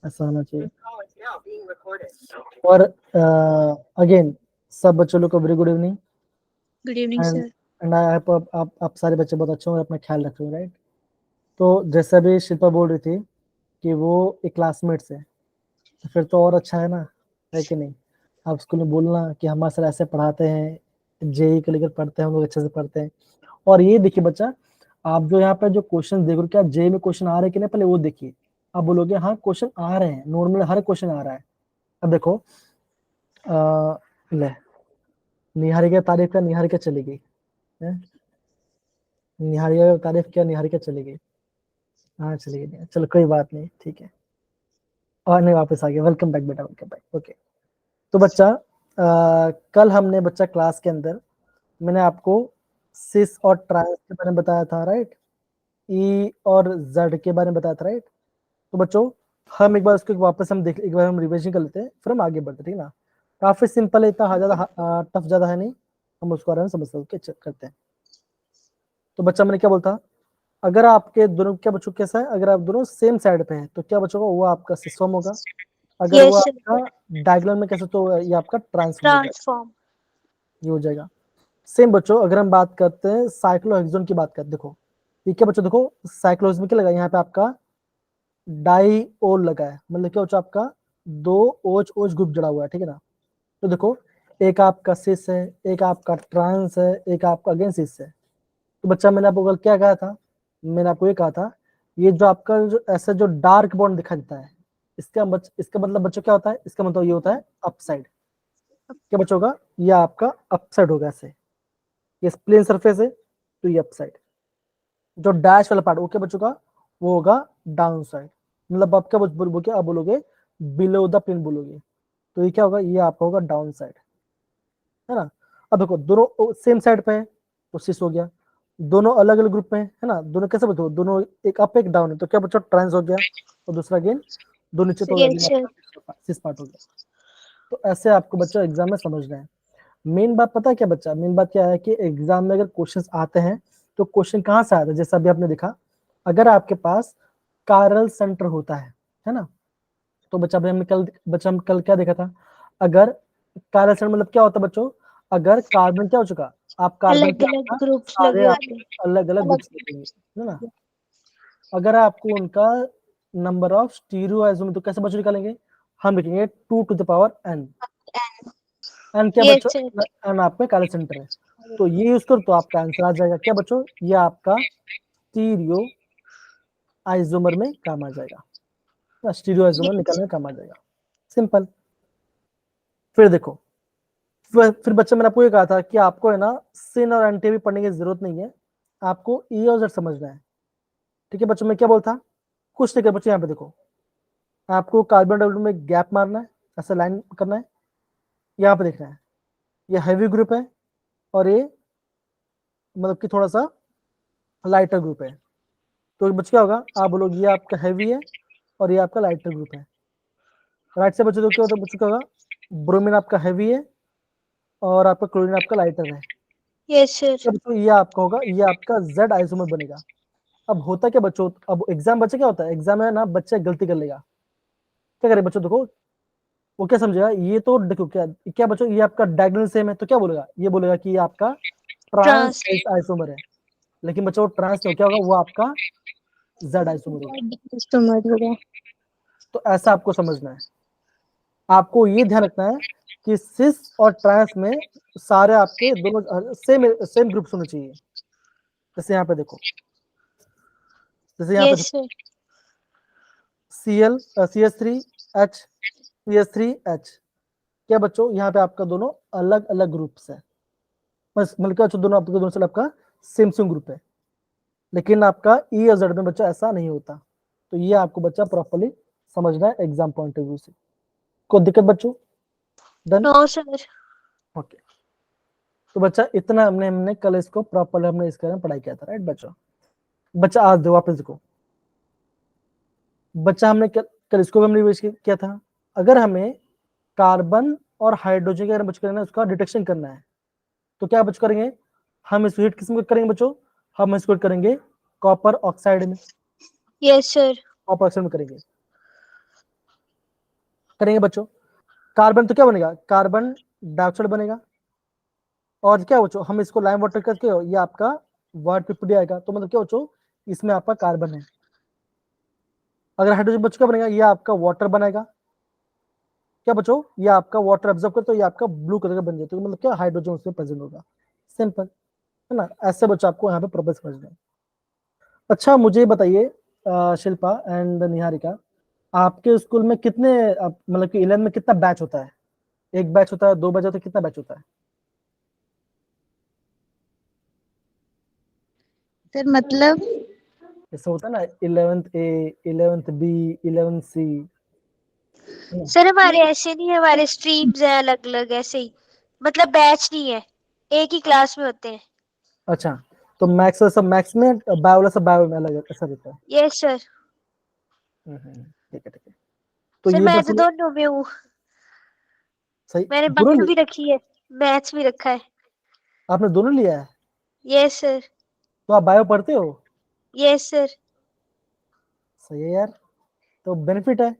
ऐसा होना चाहिए। और अगेन सब बच्चों लोग को very good evening. Good evening and sir. And I hope आप सारे बच्चे बहुत अच्छे होंगे, अपना ख्याल रख रहे हो, राइट। तो जैसा भी शिल्पा बोल रही थी कि वो एक क्लासमेट से, तो फिर तो और अच्छा है कि नहीं। आप स्कूल में बोलना कि हमारे सर ऐसे पढ़ाते हैं, जेई को लेकर पढ़ते हैं, हम लोग अच्छे से पढ़ते हैं। और ये देखिए बच्चा, आप जो यहाँ पे जो क्वेश्चन देख रहे हो, क्या जेई में क्वेश्चन आ रहे हैं कि नहीं, पहले वो देखिए। आप बोलोगे हाँ क्वेश्चन आ रहे हैं, नॉर्मल हर क्वेश्चन आ रहा है। अब देखो ले, निहारिका तारीफ का निहारिका चली गई है? निहारिका का तारीफ किया, निहारिका चली गई। हाँ चली गई, चलो कोई बात नहीं, ठीक है। और नहीं, वापस आ गया, वेलकम बैक बेटा, वेलकम बैक। ओके, तो बच्चा कल हमने बच्चा क्लास के अंदर मैंने आपको सिस और ट्रांस के बारे में बताया था, राइट। ई और जेड के बारे में बताया था, राइट। तो बच्चों हम एक बार उसको वापस हम देख, एक बार हम रिविजन कर लेते हैं, फिर हम आगे बढ़ते हैं, ठीक है ना। काफी सिंपल है, इतना ज्यादा टफ ज्यादा है नहीं, हम उसको आराम से समझ सकते करते हैं। तो बच्चा मैंने क्या बोलता, अगर आपके दोनों क्या बच्चों कैसा है, अगर आप दोनों सेम साइड पे हैं तो क्या बच्चों का वो आपका सिस्टम होगा। अगर वो यस सर। आपका डायगोनल में कैसे, तो ये आपका ट्रांसफॉर्म हो जाएगा, ट्रांसफॉर्म। ये हो जाएगा। सेम बच्चों अगर हम बात करते हैं साइक्लोहेक्सोन की बात करते, देखो ठीक है बच्चों, देखो साइक्लोहेक्सोन में क्या लगा, यहाँ पे आपका डाई ओल लगा है, मतलब क्या बच्चों आपका दो ओच ओच ग्रुप जुड़ा हुआ है, ठीक है ना। तो देखो एक आपका सिस है, एक आपका ट्रांस है, एक आपका अगेन सिस है। तो बच्चा मैंने आपको कल क्या कहा था, मैंने आपको ये कहा था, ये जो आपका जो ऐसा जो डार्क बॉन्ड दिखाई देता है, इसका मतलब बच्चों क्या होता है, इसका मतलब ये होता है अपसाइड। क्या बच्चों का, ये आपका अपसाइड होगा ऐसे, ये प्लेन सरफेस है तो ये अपसाइड। जो डैश वाला पार्ट वो क्या बच्चों का, वो होगा डाउन साइड। मतलब आप क्या बोलोगे, आप बोलोगे बिलो द प्लेन बोलोगे, तो ये क्या होगा, ये आपका होगा डाउन साइड, है ना। अब देखो दोनों सेम साइड पे है तो सिस हो गया, दोनों अलग अलग ग्रुप में है ना, दोनों कैसे बताओ, दोनों एक अप एक डाउन है, तो क्या बच्चों ट्रांस हो गया, और दूसरा अगेन दो नीचे, तो यस अगेन सर। आपका सिस पार्ट हो गया। तो ऐसे आपको बच्चों एग्जाम में समझना है। मेन बात पता है क्या बच्चा, मेन बात क्या है कि एग्जाम में अगर क्वेश्चंस आते हैं तो क्वेश्चन कहाँ से आता है, जैसा अभी आपने देखा, अगर आपके पास कार्ल सेंटर होता है ना। तो बच्चा हम कल क्या देखा था, अगर कार्ल सेंटर मतलब क्या होता है बच्चों, अगर कार्बन क्या हो चुका, आप कार्बन अलग के अलग आपका ग्रुप्स सारे लगे आप होते हैं। अलग अलग ग्रुप्स लिखेंगे, है ना। अगर आपको उनका नंबर ऑफ स्टीरियो आइसोमर तो कैसे बच्चों निकालेंगे, हम लिखेंगे 2 to the power n। N क्या यस बच्चों, सर। एन आप में काले सेंटर है, तो ये यूज करो तो आपका आंसर आ जाएगा क्या बच्चों, ये आपका स्टीरियो आइसोमर में काम आ जाएगा, स्टीरियो आइसोमर निकालने में काम आ जाएगा, सिंपल। फिर देखो, फिर बच्चा मैंने आपको ये कहा था कि आपको है ना सिन और एंटी भी पढ़ने की जरूरत नहीं है, आपको ई और जेड समझना है, ठीक है बच्चों। मैं क्या बोलता, कुछ नहीं कर बच्चों, यहाँ पे देखो आपको कार्बन डाइऑक्साइड में गैप मारना है, ऐसा लाइन करना है, यहाँ पे देखना है ये हैवी ग्रुप है और ये मतलब कि थोड़ा सा लाइटर ग्रुप है। तो बच्चे क्या होगा, आप बोलोगे ये आपका हैवी है और ये आपका लाइटर ग्रुप है। राइट से बच्चों तो क्या होता है, बच्चों क्या होगा, ब्रोमीन आपका हैवी है और आपका क्लोरीन आपका लाइटर है। Yes sir. तब तो ये आपका होगा, ये आपका जेड आइसोमर बनेगा। अब होता क्या बच्चों, अब एग्जाम बच्चे क्या होता है, एग्जाम में ना बच्चा गलती कर लेगा, क्या करे बच्चों, देखो वो क्या समझेगा, ये तो देखो क्या क्या बच्चों, ये आपका डायगोनल सेम है तो क्या बोलेगा, ये बोलेगा कि ये आपका ट्रांस ट्रांस। आइसोमर है। लेकिन बच्चों वो ट्रांस नहीं, क्या होगा, वो आपका जेड आइसोमर होगा। तो मत हो गया। तो ऐसा आपको समझना है, आपको ये ध्यान रखना है कि सिस और ट्रांस में सारे आपके दोनों सेम सेम ग्रुप्स होने चाहिए। जैसे यहाँ पे देखो, जैसे यहाँ पे यस देखो सर। Cl CH3H CH3H, क्या बच्चों यहाँ पे आपका दोनों अलग अलग ग्रुप्स है, बस मतलब क्या दोनों आपके दोनों से आपका सेम सेम ग्रुप है। लेकिन आपका ई और जेड में बच्चा ऐसा नहीं होता, तो ये आपको बच्चा प्रॉपरली समझना है एग्जाम पॉइंट ऑफ व्यू से। कोई दिक्कत बच्चों, डन, नो सर। ओके। तो बच्चा इतना हमने हमने कल इसको प्रॉपरली हमने इसके बारे में पढ़ाई किया था, राइट बच्चों। बच्चा आज दो वापस देखो, बच्चा हमने कल इसको भी हमने रिवाइज किया था। अगर हमें कार्बन और हाइड्रोजन के अगर बच्चों करना है, उसका डिटेक्शन करना है, तो क्या बच्चों करेंगे, हम इसको हीट किसमें करेंगे बच्चों, हम इसको हीट करेंगे कॉपर ऑक्साइड में, यस सर। कॉपर ऑक्साइड में करेंगे। करेंगे बच्चों। कार्बन तो क्या बनेगा, कार्बन डाइऑक्साइड बनेगा। और क्या बच्चों, हम इसको लाइम वाटर करके ये आपका वर्ड पीपीडी आएगा, तो मतलब क्या बच्चों, इसमें आपका कार्बन है। अगर हाइड्रोजन बच्चों क्या बनेगा, ये आपका वाटर बनाएगा। क्या बच्चों, ये आपका वाटर एब्जॉर्ब कर, तो ये आपका ब्लू कलर का बन जाता है, तो मतलब क्या, हाइड्रोजन उसमें प्रेजेंट होगा। सिंपल है ना, ऐसे बच्चों आपको यहाँ पे प्रॉब्लम समझना है। अच्छा मुझे बताइए शिल्पा एंड निहारिका, आपके स्कूल में कितने मतलब कि 11 में कितना बैच होता है? एक बैच होता है, 2 बैच होता है, कितना बैच होता है? सर मतलब जैसे होता है ना 11th ए, 11th बी, 11th सी। सर हमारे ऐसे नहीं है, हमारे स्ट्रीम्स है अलग अलग ऐसे ही, मतलब बैच नहीं है, एक ही क्लास में होते हैं। अच्छा, तो मैथ्स सब मैथ्स में, बायो वाला सब बायो में, अलग ऐसा रहता है। Yes sir. ठीक है ठीक है। तो सर ये मैं तो देखो, दोनों में हूँ, सही मैंने दोनों बायो भी रखी है, मैथ्स भी रखा है। आपने दोनों लिया है? Yes sir. तो आप बायो पढ़ते हो? Yes sir. सही है यार, तो बेनिफिट है,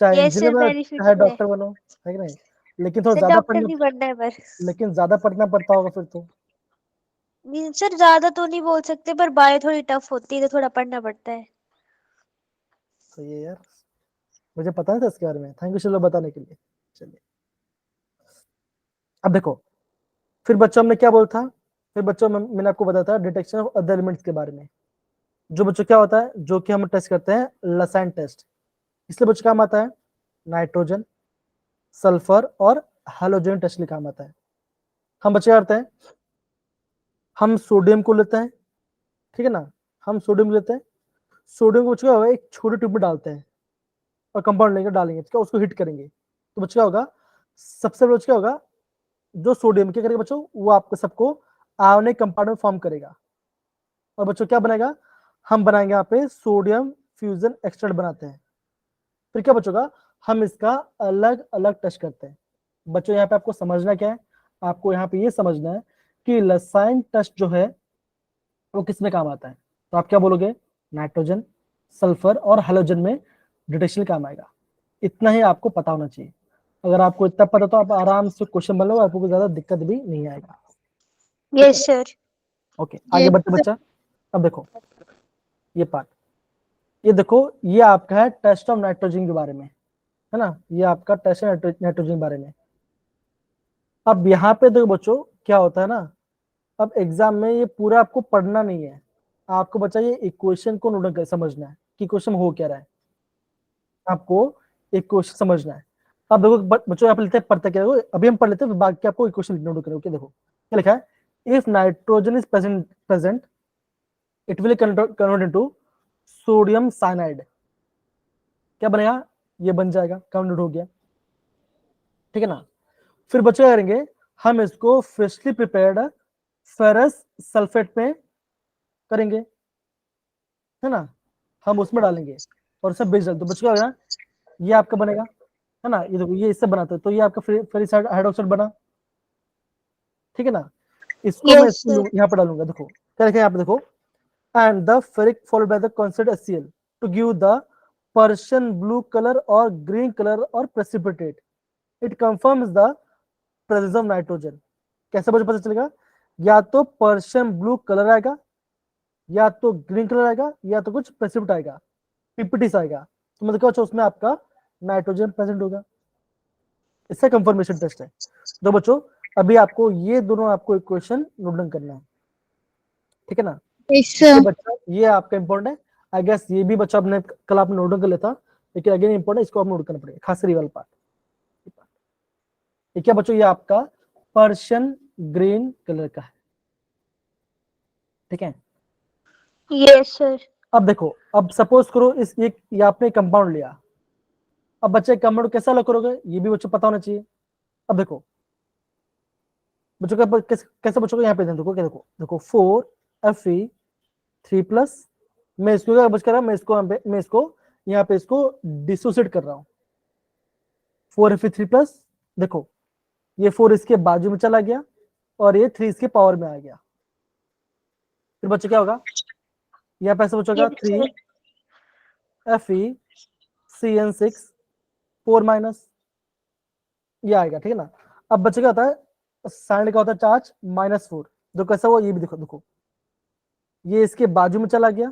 चाहे यस इंजीनियर सर बनो बेनिफिट चाहे तो है। डॉक्टर बनो, है कि नहीं? लेकिन थोड़ा सर ज्यादा डॉक्टर पढ़ना, नहीं बनना है बस। लेकिन ज्यादा पढ़ना पड़ता होगा फिर तो। नहीं सर ज्यादा तो नहीं बोल सकते, पर बायो थोड़ी टफ होती है तो थोड़ा पढ़ना पड़ता है। सही है यार, मुझे पता नहीं था इसके बारे में, थैंक यू चलो बताने के लिए। चलिए, अब देखो, फिर बच्चों हमने क्या बोला था, फिर बच्चों में मैंने आपको बताया था डिटेक्शन ऑफ अदर एलिमेंट्स के बारे में। जो बच्चों क्या होता है, जो कि हम टेस्ट करते हैं, लसाइन टेस्ट। इसलिए बच्चों काम आता है नाइट्रोजन, सल्फर और हेलोजन टेस्ट के काम आता है। हम बच्चे क्या करते हैं, हम सोडियम को लेते हैं, ठीक है ना, हम सोडियम लेते हैं, सोडियम को बच्चों क्या होगा, एक छोटे ट्यूब में डालते हैं और कंपाउंड लेंगे, डालेंगे, ठीक है, उसको हिट करेंगे, तो बच्चों क्या होगा, सबसे पहले क्या होगा, जो सोडियम क्या करेगा बच्चों, वो आपको सबको आयोनिक कंपाउंड में फॉर्म करेगा। और बच्चों क्या बनेगा, हम बनाएंगे यहाँ पे सोडियम फ्यूजन एक्सट्रैक्ट बनाते हैं। फिर क्या बच्चों का, हम इसका अलग अलग टेस्ट करते हैं। बच्चों यहाँ पे आपको समझना क्या है, आपको यहाँ पे ये समझना है कि लसाइन टेस्ट जो है वो किस में काम आता है। तो आप क्या बोलोगे, नाइट्रोजन, सल्फर और हेलोजन में डिटेक्शन काम आएगा। इतना ही आपको पता होना चाहिए। अगर आपको इतना पता तो आप आराम से क्वेश्चन बन लो, आपको कोई ज्यादा दिक्कत भी नहीं आएगा। ठीक है, यस सर। ओके आगे बढ़ते बच्चा। अब देखो ये पार्ट, ये देखो, ये आपका है टेस्ट ऑफ नाइट्रोजन के बारे में, है ना, ये आपका टेस्ट है नाइट्रोजन के बारे में। अब यहाँ पे देखो बच्चों क्या होता है ना, अब एग्जाम में ये पूरा आपको पढ़ना नहीं है, आपको बच्चा ये इक्वेशन को नोट कर समझना है कि क्वेश्चन हो क्या रहा है, आपको एक क्वेश्चन समझना है। अब देखो बच्चों यहाँ पे लेते हैं, पढ़ते क्या है, अभी हम पढ़ लेते हैं, बाकी आपको इक्वेशन नोट करें। ओके देखो क्या लिखा है, if nitrogen is present it will convert into sodium cyanide. क्या बनेगा, ये बन जाएगा, कन्वर्ट हो गया, ठीक है ना। फिर बच्चे क्या करेंगे, हम इसको फ्रेशली प्रिपेयर्ड फेरस सल्फेट में करेंगे, है ना, हम उसमें डालेंगे और सब बेच डाल, तो बच्चे क्या होगा, ये आपका बनेगा, है ना, ये देखो ये इससे बनाते हैं, तो ये आपका फेरिस हाइड्रोक्साइड बना, ठीक है ना। इसको मैं यस इसको सर। यहाँ पे डालूंगा, देखो क्या लिखा है यहाँ पे देखो, and the ferric followed by the concentrated HCl to give the Persian blue color or green color or precipitate. It confirms the presence of nitrogen. कैसे मुझे पता चलेगा, या तो पर्शियन ब्लू कलर आएगा, या तो ग्रीन कलर आएगा, या तो कुछ प्रेसिपिट आएगा, पीपीटी आएगा, तो मतलब क्या होगा, उसमें आपका नाइट्रोजन प्रेजेंट होगा। इससे कंफर्मेशन टेस्ट है। तो बच्चों अभी आपको ये दोनों आपको इक्वेशन नोट डाउन करना है, ठीक है ना। यस ये सर। बच्चा ये आपका इंपॉर्टेंट है, आई गेस ये भी बच्चा आपने कल आपने नोट डाउन कर लेता, लेकिन अगेन इंपॉर्टेंट, इसको आप नोट करना पड़ेगा, खास वाला पार्ट। ये क्या बच्चों, ये आपका पर्शियन ग्रीन कलर का है, ठीक है। Yes sir. अब देखो, अब सपोज करो इस ये आपने कंपाउंड लिया, अब बच्चे कंपाउंड कैसा अलग करोगे, ये भी बच्चों पता होना चाहिए। अब देखो बच्चों का कैसे बच्चों को यहाँ पे देखो, क्या देखो देखो 4Fe3+, मैं इसको क्या बच कर रहा, मैं इसको यहाँ पे इसको डिसोसिएट कर रहा हूँ, 4Fe3+, देखो ये 4 इसके बाजू में चला गया और ये 3 इसके पावर में आ गया। फिर बच्चों क्या होगा, यहाँ पे ऐसे बच्चों का यस सर। 3FeCN6 4 माइनस, ये आएगा, ठीक है ना। अब बच्चे क्या होता है, साइड का होता है चार्ज -4, जो कैसा हुआ ये भी देखो, देखो ये इसके बाजू में चला गया,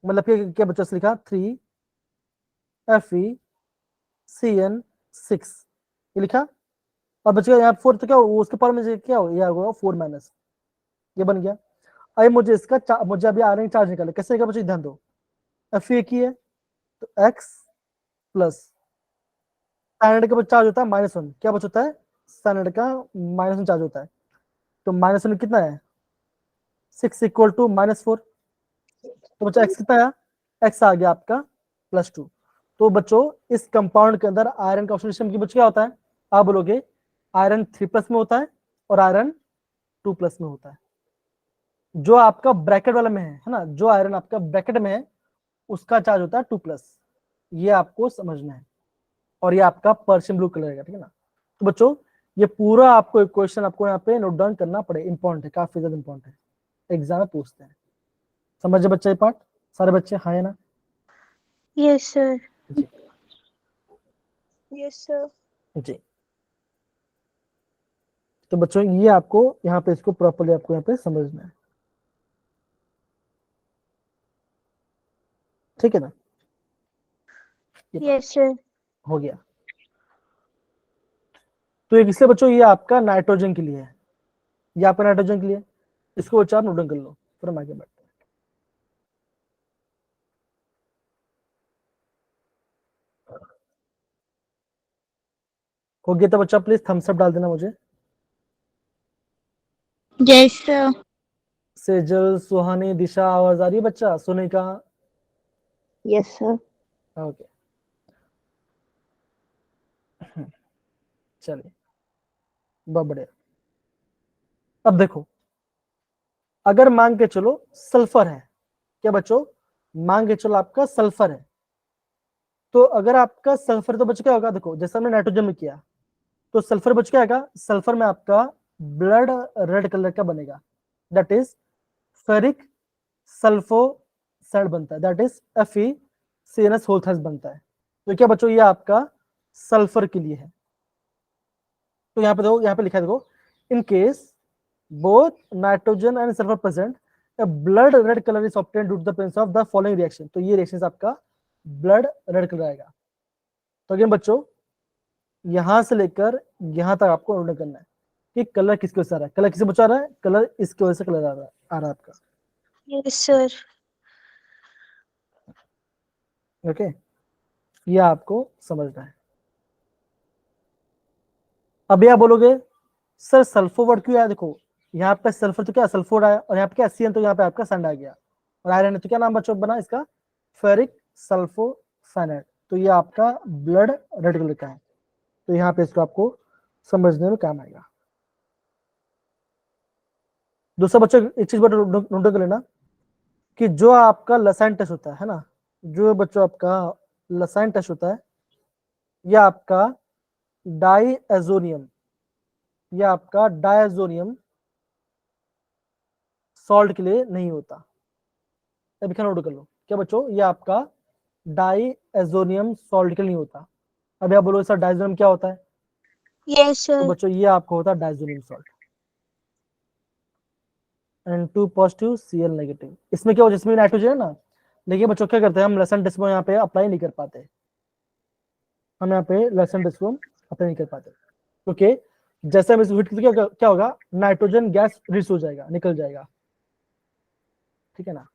मतलब क्या बच्चों से लिखा 3FeCN6, ये लिखा। और बच्चे यहाँ 4 तो क्या हो, उसके पावर में क्या हो, ये होगा 4 माइनस, ये बन गया। अभी मुझे इसका मुझे अभी आयरन चार्ज निकाले, कैसे निकाला बच्चे, ध्यान दो। Fe की है तो x प्लस साइनाइड का चार्ज होता है -1, क्या बच होता है, साइनाइड का -1 चार्ज होता है, तो -1 कितना है 6 इक्वल टू -4, तो बच्चा x कितना आया, x आ गया आपका +2। तो बच्चों इस कंपाउंड के अंदर आयरन का ऑक्सीडेशन की बच्चे क्या होता है, आप बोलोगे आयरन 3+ में होता है और आयरन 2+ में होता है। जो आपका ब्रैकेट वाला में है ना, जो आयरन आपका ब्रैकेट में है उसका चार्ज होता है 2+, ये आपको समझना है। और ये आपका पर्शियन ब्लू कलर है, ठीक है ना। तो बच्चों ये पूरा आपको एक क्वेश्चन आपको यहाँ पे नोट डाउन करना पड़े, इंपॉर्टेंट है, काफी ज्यादा इंपॉर्टेंट है, एग्जाम में पूछते हैं। समझे बच्चे ये पार्ट, सारे बच्चे हाँ है ना? Yes sir. जी यस सर। जी। तो बच्चों ये आपको यहाँ पे इसको प्रॉपर्ली आपको यहाँ पे समझना है, ठीक है ना। Yes sir. हो गया। तो एक इसलिए बच्चों ये आपका नाइट्रोजन के लिए है, ये आपका नाइट्रोजन के लिए, इसको बच्चा आप नोट डाउन कर लो, फिर हम आगे बढ़ते हैं। हो गया तो बच्चा प्लीज थम्स अप डाल देना मुझे। Yes sir. सेजल, सुहानी, दिशा, आवाज आ रही है बच्चा, सुने का? Yes sir. ओके चलिए बहुत बढ़िया। अब देखो, अगर मान के चलो सल्फर है, क्या बच्चों, मान के चलो आपका सल्फर है, तो अगर आपका सल्फर तो बच्चों क्या होगा, देखो जैसे हमने नाइट्रोजन में किया, तो सल्फर बच्चों क्या आएगा, सल्फर में आपका ब्लड रेड कलर का बनेगा, दैट इज फेरिक सल्फोसाइड बनता है, दैट इज FeCNS बनता है। तो क्या बच्चों ये आपका सल्फर के लिए है। तो यहाँ पे देखो, यहाँ पे लिखा है देखो, in case both nitrogen and sulfur present, a blood red color is obtained due to the presence of the following reaction। तो ये रिएक्शन आपका ब्लड रेड कलर आएगा। तो अगेन बच्चों यहां से लेकर यहां तक आपको नोट करना है कि कलर किसकी वजह से आ रहा है, कलर किससे बचा रहा है, कलर इसकी वजह से कलर आ रहा है आपका। Yes sir. ओके ये आपको समझना है। अभी आप बोलोगे सर सल्फो वर्ड क्यों आया, देखो यहाँ पे सल्फर तो क्या सल्फोड आया, और यहाँ पे क्या CN, तो यहाँ पे आपका सैंड आ गया, और आयरन है तो क्या नाम बच्चों बना इसका, फेरिक सल्फोसाइनाइड। तो ये आपका ब्लड रेड कलर का है, तो यहाँ पे इसको आपको समझने में काम आएगा। दूसरा बच्चों एक चीज नोट कर लेना कि जो आपका लसाइन टेस्ट होता है ना, जो बच्चों आपका लसाइन टेस्ट होता है, यह आपका डाईएजोनियम, यह आपका डाईएजोनियम सॉल्ट के लिए नहीं होता। अभी नोट कर लो, क्या बच्चों ये आपका डाईएजोनियम सॉल्ट के लिए नहीं होता। अभी आप बोलो सर डाइजोनियम क्या होता है, यस तो सर। बच्चों ये आपको होता है diazonium salt, N2 positive Cl negative. इसमें क्या हो, जिसमें नाइट्रोजन है ना, देखिए बच्चों क्या करते हैं, हम लेसन टेस्ट में यहाँ पे अप्लाई नहीं कर पाते, हम यहाँ पे लेसन टेस्ट को अप्लाई नहीं कर पाते, क्योंकि जैसे हम इसको हिट करते क्या होगा, नाइट्रोजन गैस रिलीज हो जाएगा, निकल जाएगा, ठीक है ना।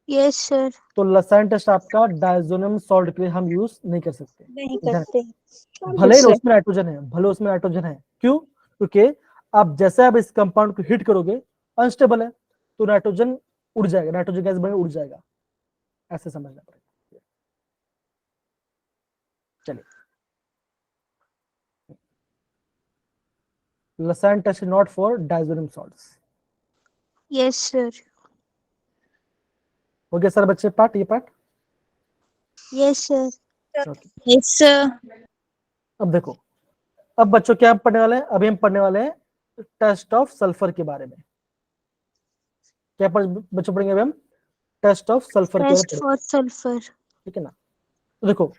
Yes sir. तो लसाइन टेस्ट आपका डाइजोनियम सॉल्ट के लिए हम यूज नहीं कर सकते, नहीं करते। भले ही यस सर। उसमें नाइट्रोजन है, भले उसमें नाइट्रोजन है, क्यों, क्योंकि आप जैसे आप इस कंपाउंड को हिट करोगे अनस्टेबल है, तो नाइट्रोजन उड़ जाएगा, नाइट्रोजन गैस बने उड़ जाएगा, ऐसे समझना पड़ेगा। चलिए Lassaigne test not for diazonium salts. Yes sir. हो गया सर बच्चे पार्ट, ये part yes sir. Okay. Yes sir. अब देखो, अब बच्चों क्या हम पढ़ने वाले हैं, अभी हम पढ़ने वाले हैं टेस्ट ऑफ सल्फर के बारे में। क्या बच्चों पढ़ेंगे अभी हम टेस्ट ऑफ सल्फर के बारे में टेस्ट फॉर सल्फर। ठीक है ना। तो देखो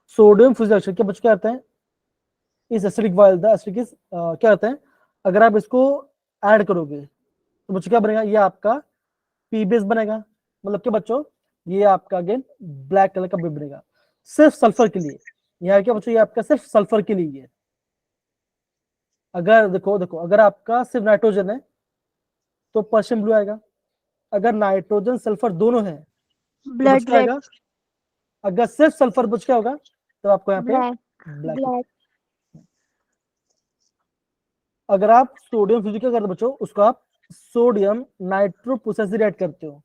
सोडियम फ्यूजन रिएक्शन के बच्चों क्या करते हैं, इस acidic while the acidic is क्या करते हैं, अगर आप इसको ऐड करोगे तो बच्चों क्या बनेगा, ये आपका पी बेस बनेगा, मतलब कि बच्चों ये आपका अगेन ब्लैक कलर का बेस बनेगा सिर्फ सल्फर के लिए। यहाँ क्या बच्चों, ये आपका सिर्फ सल्फर के लिए है। अगर देखो देखो अगर आपका सिर्फ नाइट्रोजन है तो पर्शियन ब्लू आएगा, अगर नाइट्रोजन सल्फर दोनों है तो बच ब्लड क्या रेड, आएगा, अगर सिर्फ सल्फर बच क्या होगा तो आपको यहाँ पे ब्लैक, ब्लैक। ब्लैक। अगर आप सोडियम फ्यूजन क्या करते हो बच्चों, उसको आप सोडियम नाइट्रो प्रोसेस ऐड करते हो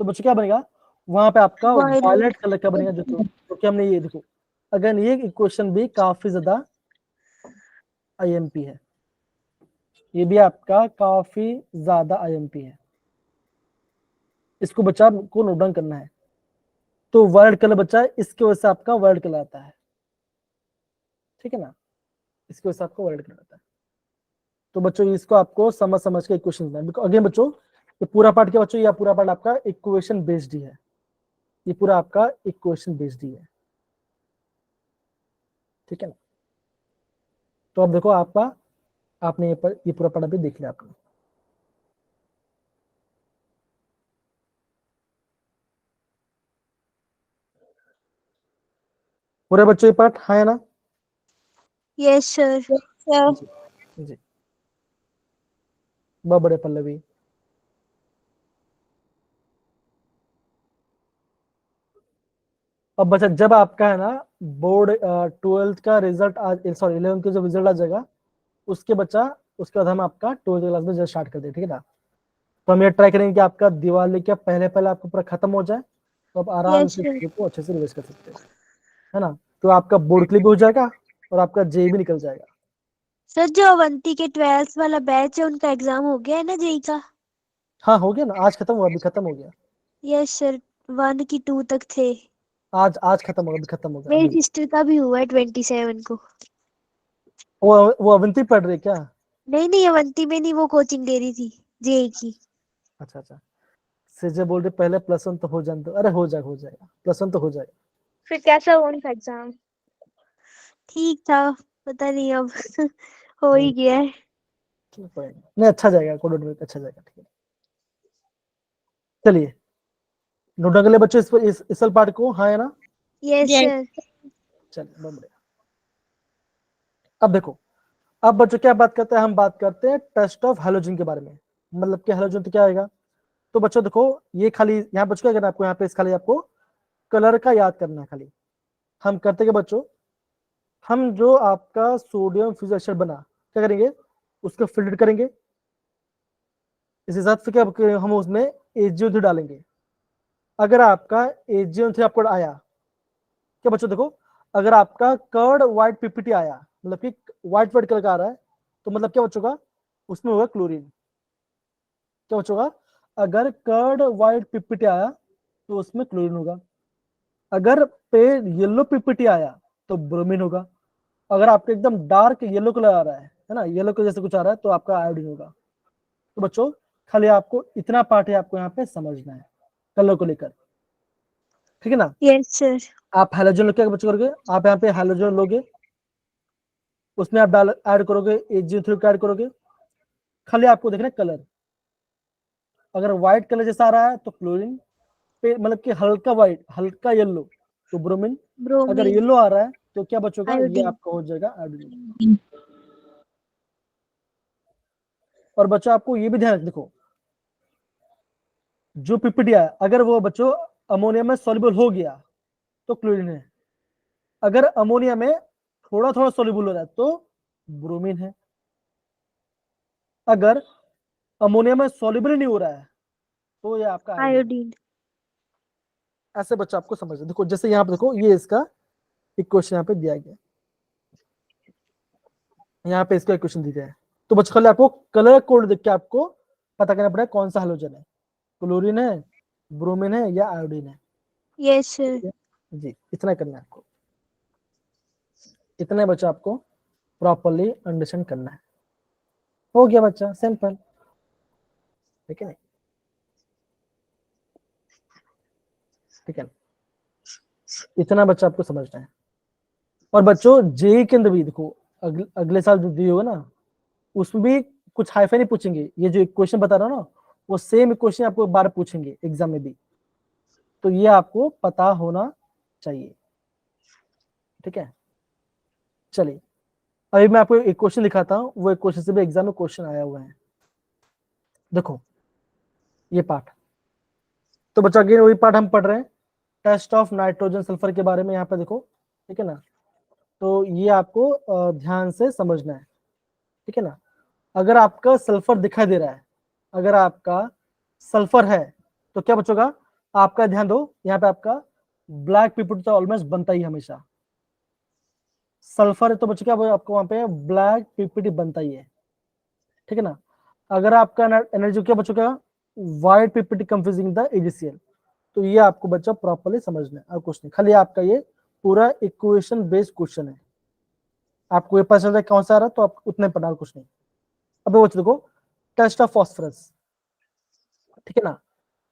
तो बच्चों क्या बनेगा, वहां पे आपका वायलेट। वायलेट कलर का बनेगा। जो तो क्या हमने ये देखो, अगर ये क्वेश्चन भी काफी ज्यादा आईएमपी है, ये भी आपका काफी ज्यादा आईएमपी है, इसको बच्चा को नोट डाउन करना है। तो वर्ल्ड कलर बच्चा है, इसके वजह से आपका वर्ल्ड कलर आता है, ठीक है ना, इसकी वजह से आपको वर्ल्ड कलर आता है। तो बच्चों इसको आपको समझ समझ के इक्वेशन बनाना। अगेन बच्चों ये पूरा पार्ट क्या बच्चों, ये पूरा पार्ट आपका इक्वेशन बेस्ड ही है, ये पूरा आपका इक्वेशन बेस्ड ही है, ठीक है ना। तो अब देखो आपका, आपने ये पूरा पार्ट अभी देख लिया आपने। पूरे बच्चों ये पार्ट हाँ है ना। Yes sir. जी जी, बहुत बड़े पल्लवी। अब बच्चा जब आपका है ना बोर्ड 12th का रिजल्ट आज, सॉरी 11th का जब रिजल्ट आ जाएगा उसके बच्चा, उसके बाद हम आपका 12th क्लास में स्टार्ट कर दे, ठीक है ना। तो हम ये ट्राई करेंगे कि आपका दिवाली के पहले पहले आपको पूरा खत्म हो जाए, तो आप आराम यस से सर। चीजों को अच्छे से रिवाइज कर सकते हो, है ना। तो आपका बोर्ड क्लियर भी हो जाएगा और आपका जे भी निकल जाएगा। सर जो अवंती के 12th वाला बैच है उनका एग्जाम हो गया है ना जेई का? हाँ हो गया ना, आज खत्म हुआ, अभी खत्म हो गया, यस सर, 1 की 2 तक थे। आज खत्म होगा, अभी खत्म होगा मेरी अभी। सिस्टर का भी हुआ है 27 को। वो अवंती पढ़ रही है क्या? नहीं नहीं, अवंती में नहीं, वो कोचिंग ले रही थी जेई की। अच्छा अच्छा, सीजे बोल रहे पहले +1 तो हो जाए, तो अरे हो जाएगा +1 तो हो जाएगा। फिर कैसा हुआ उनका एग्जाम? ठीक था, पता नहीं अब हो ही गया है। चलो कोई नहीं, अच्छा जाएगा, कोड वर्ड अच्छा जाएगा, ठीक है। चलिए नोट कर ले बच्चों इस साल पार्ट को, हाँ है ना। Yes sir. चलिए बहुत बढ़िया। अब देखो, अब बच्चों क्या बात करते हैं, हम बात करते हैं टेस्ट ऑफ हैलोजन के बारे में। मतलब कि हैलोजन तो क्या आएगा, तो बच्चों देखो ये खाली यहाँ बच्चों क्या करना है आपको, यहाँ पे इस खाली आपको कलर का याद करना है खाली। हम करते क्या बच्चों, हम जो आपका सोडियम फ्यूजन बना क्या करेंगे, उसको फिल्टर करेंगे, इस हिसाब से क्या हम उसमें AgO3 डालेंगे। अगर आपका AgO3 आपको आया, क्या बच्चों देखो, अगर आपका कर्ड व्हाइट पीपीटी आया, मतलब कि व्हाइट व्हाइट कलर का आ रहा है, तो मतलब क्या बच्चों का, उसमें होगा क्लोरीन। क्या बच्चों का, अगर कर्ड व्हाइट पीपीटी आया तो उसमें क्लोरीन होगा। अगर पे येलो पीपीटी आया तो ब्रोमीन होगा। अगर आपको एकदम डार्क येलो कलर आ रहा है ना, येलो कलर जैसे कुछ आ रहा है, तो आपका आयोडीन होगा। तो बच्चों खाली आपको इतना पार्ट है आपको यहाँ पे समझना है कलर को लेकर, ठीक है ना। Yes sir. आप हैलोजन लोग क्या बच्चों करोगे, आप यहाँ पे हैलोजन लोगे, उसमें आप डाल ऐड करोगे AgO3 ऐड करोगे, खाली आपको देखना कलर। अगर व्हाइट कलर जैसा आ रहा है तो क्लोरीन, पे मतलब कि हल्का व्हाइट हल्का येलो तो ब्रोमीन, अगर ब्रोमीन, येलो आ रहा है तो क्या बचोगा, ये आयोडीन। आपका हो जाएगा आयोडीन। और बच्चों आपको ये भी ध्यान देखो, जो पीपीटी है अगर वो बच्चों अमोनिया में सॉल्युबल हो गया तो क्लोरीन है, अगर अमोनिया में थोड़ा थोड़ा सॉल्युबल हो रहा है तो ब्रोमीन है, अगर अमोनिया में सॉल्युबल ही नहीं हो रहा है तो ये आपका आयोडीन। आयोडीन। ऐसे बच्चा आपको समझ देखो, जैसे यहाँ पे देखो ये इसका इक्वेशन यहाँ पे दिया गया, यहाँ पे इसका इक्वेशन दिया है। तो बच्चों खाली आपको कलर कोड देख के आपको पता करना पड़ेगा कौन सा हैलोजन है, क्लोरीन है, ब्रोमीन है या आयोडीन है। Yes sir. जी इतना करना है आपको, इतने बच्चा आपको प्रॉपरली अंडरस्टैंड करना है। हो गया बच्चा, सिंपल, ठीक है नहीं, ठीक है, इतना बच्चा आपको समझना है। और बच्चों जेई के अंदर भी देखो अगले साल जो दी होगा ना, उसमें भी कुछ हाईफाई नहीं पूछेंगे, ये जो क्वेश्चन बता रहा हूं ना, वो सेम क्वेश्चन आपको बार पूछेंगे एग्जाम में भी, तो ये आपको पता होना चाहिए, ठीक है। चलिए अभी मैं आपको एक क्वेश्चन दिखाता हूँ, वो एक क्वेश्चन से भी एग्जाम में क्वेश्चन आया हुआ है। देखो ये पार्ट, तो बच्चों अगेन वही पार्ट हम पढ़ रहे हैं, टेस्ट ऑफ नाइट्रोजन सल्फर के बारे में, यहाँ पे देखो, ठीक है ना। तो ये आपको ध्यान से समझना है, ठीक है ना। अगर आपका सल्फर दिखाई दे रहा है, अगर आपका सल्फर है, तो क्या बचोगा, आपका ध्यान दो, यहाँ पे आपका ब्लैक पीपल तो ऑलमोस्ट बनता ही हमेशा, सल्फर है तो बच्चों क्या आपको वहां पे ब्लैक पीपीटी बनता ही है, ठीक है ना। अगर आपका एनर्जी क्या बच्चों का white PPT confusing the A G C L, तो ये आपको बच्चा प्रॉपर्ली समझना है, और कुछ नहीं, खाली आपका ये पूरा इक्वेशन बेस्ड क्वेश्चन है, आपको ये पता चल रहा है कौन सा आ रहा है, तो आप उतने पढ़ा, कुछ नहीं। अब वो देखो टेस्ट ऑफ फॉस्फोरस, ठीक है ना।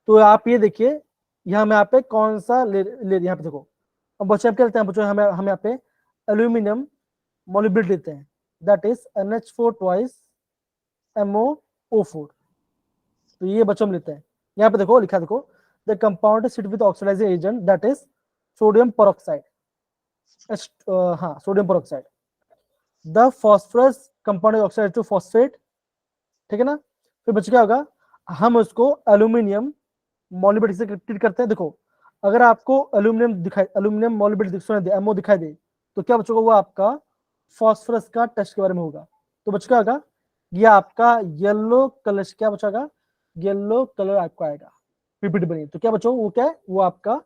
तो आप ये देखिए यहाँ में यहाँ पे कौन सा ले यहाँ पे देखो, अब बच्चे आप क्या लेते हैं, बच्चों हम यहाँ पे एल्यूमिनियम मोलिब्डेट लेते हैं, that is NH4 twice MoO4, तो ये बच्चों हम लेते हैं। यहाँ पे देखो लिखा देखो, the compound sit with oxidising agent that is sodium peroxide, हाँ sodium peroxide, the phosphorus compound oxide to phosphate, ठीक है ना। फिर बच्चे क्या होगा, हम उसको एल्यूमिनियम मोलिब्डेट से ट्रीट करते हैं। देखो अगर आपको एल्यूमिनियम मोलिब्डेट MO दिखाई दे, तो क्या बच्चों को वो आपका फॉस्फोरस का टेस्ट के बारे में होगा, तो बच्चों क्या होगा, ये आपका येलो कलर, क्या बचेगा, येलो कलर आपको आएगा, पीपीटी बनी, तो क्या बच्चों वो क्या है, वो आपका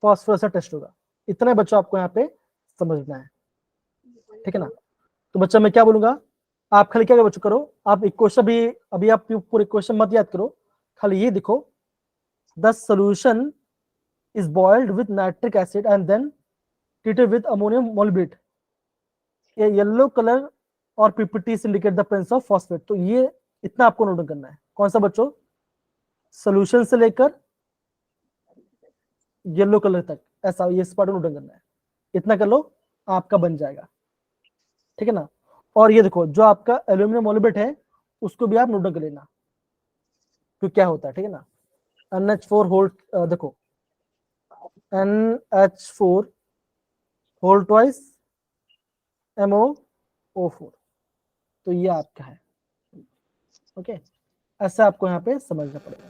फॉस्फोरस का टेस्ट होगा। इतना बच्चों आपको यहाँ पे समझना है, ठीक है ना। तो बच्चा मैं क्या बोलूंगा, आप खाली क्या बच्चों करो, आप एक क्वेश्चन भी, अभी आप पूरे क्वेश्चन मत याद करो, खाली ये देखो, the solution is boiled with nitric acid and then treated with ammonium molybdate, ये येलो कलर और PPT indicate the presence of phosphate, तो ये इतना आपको नोट करना है, कौन सा बच्चों, सोल्यूशन से लेकर येलो कलर तक, ऐसा ये पार्ट नोट करना है, इतना कर लो आपका बन जाएगा, ठीक है ना। और ये देखो जो आपका एल्यूमिनियम मोलिब्डेट है, उसको भी आप नोट कर लेना, तो क्या होता है, ठीक है ना। NH4 होल, देखो NH4 होल ट्वाइस MoO4, तो ये आपका है, ओके। ऐसा आपको यहाँ पे समझना पड़ेगा।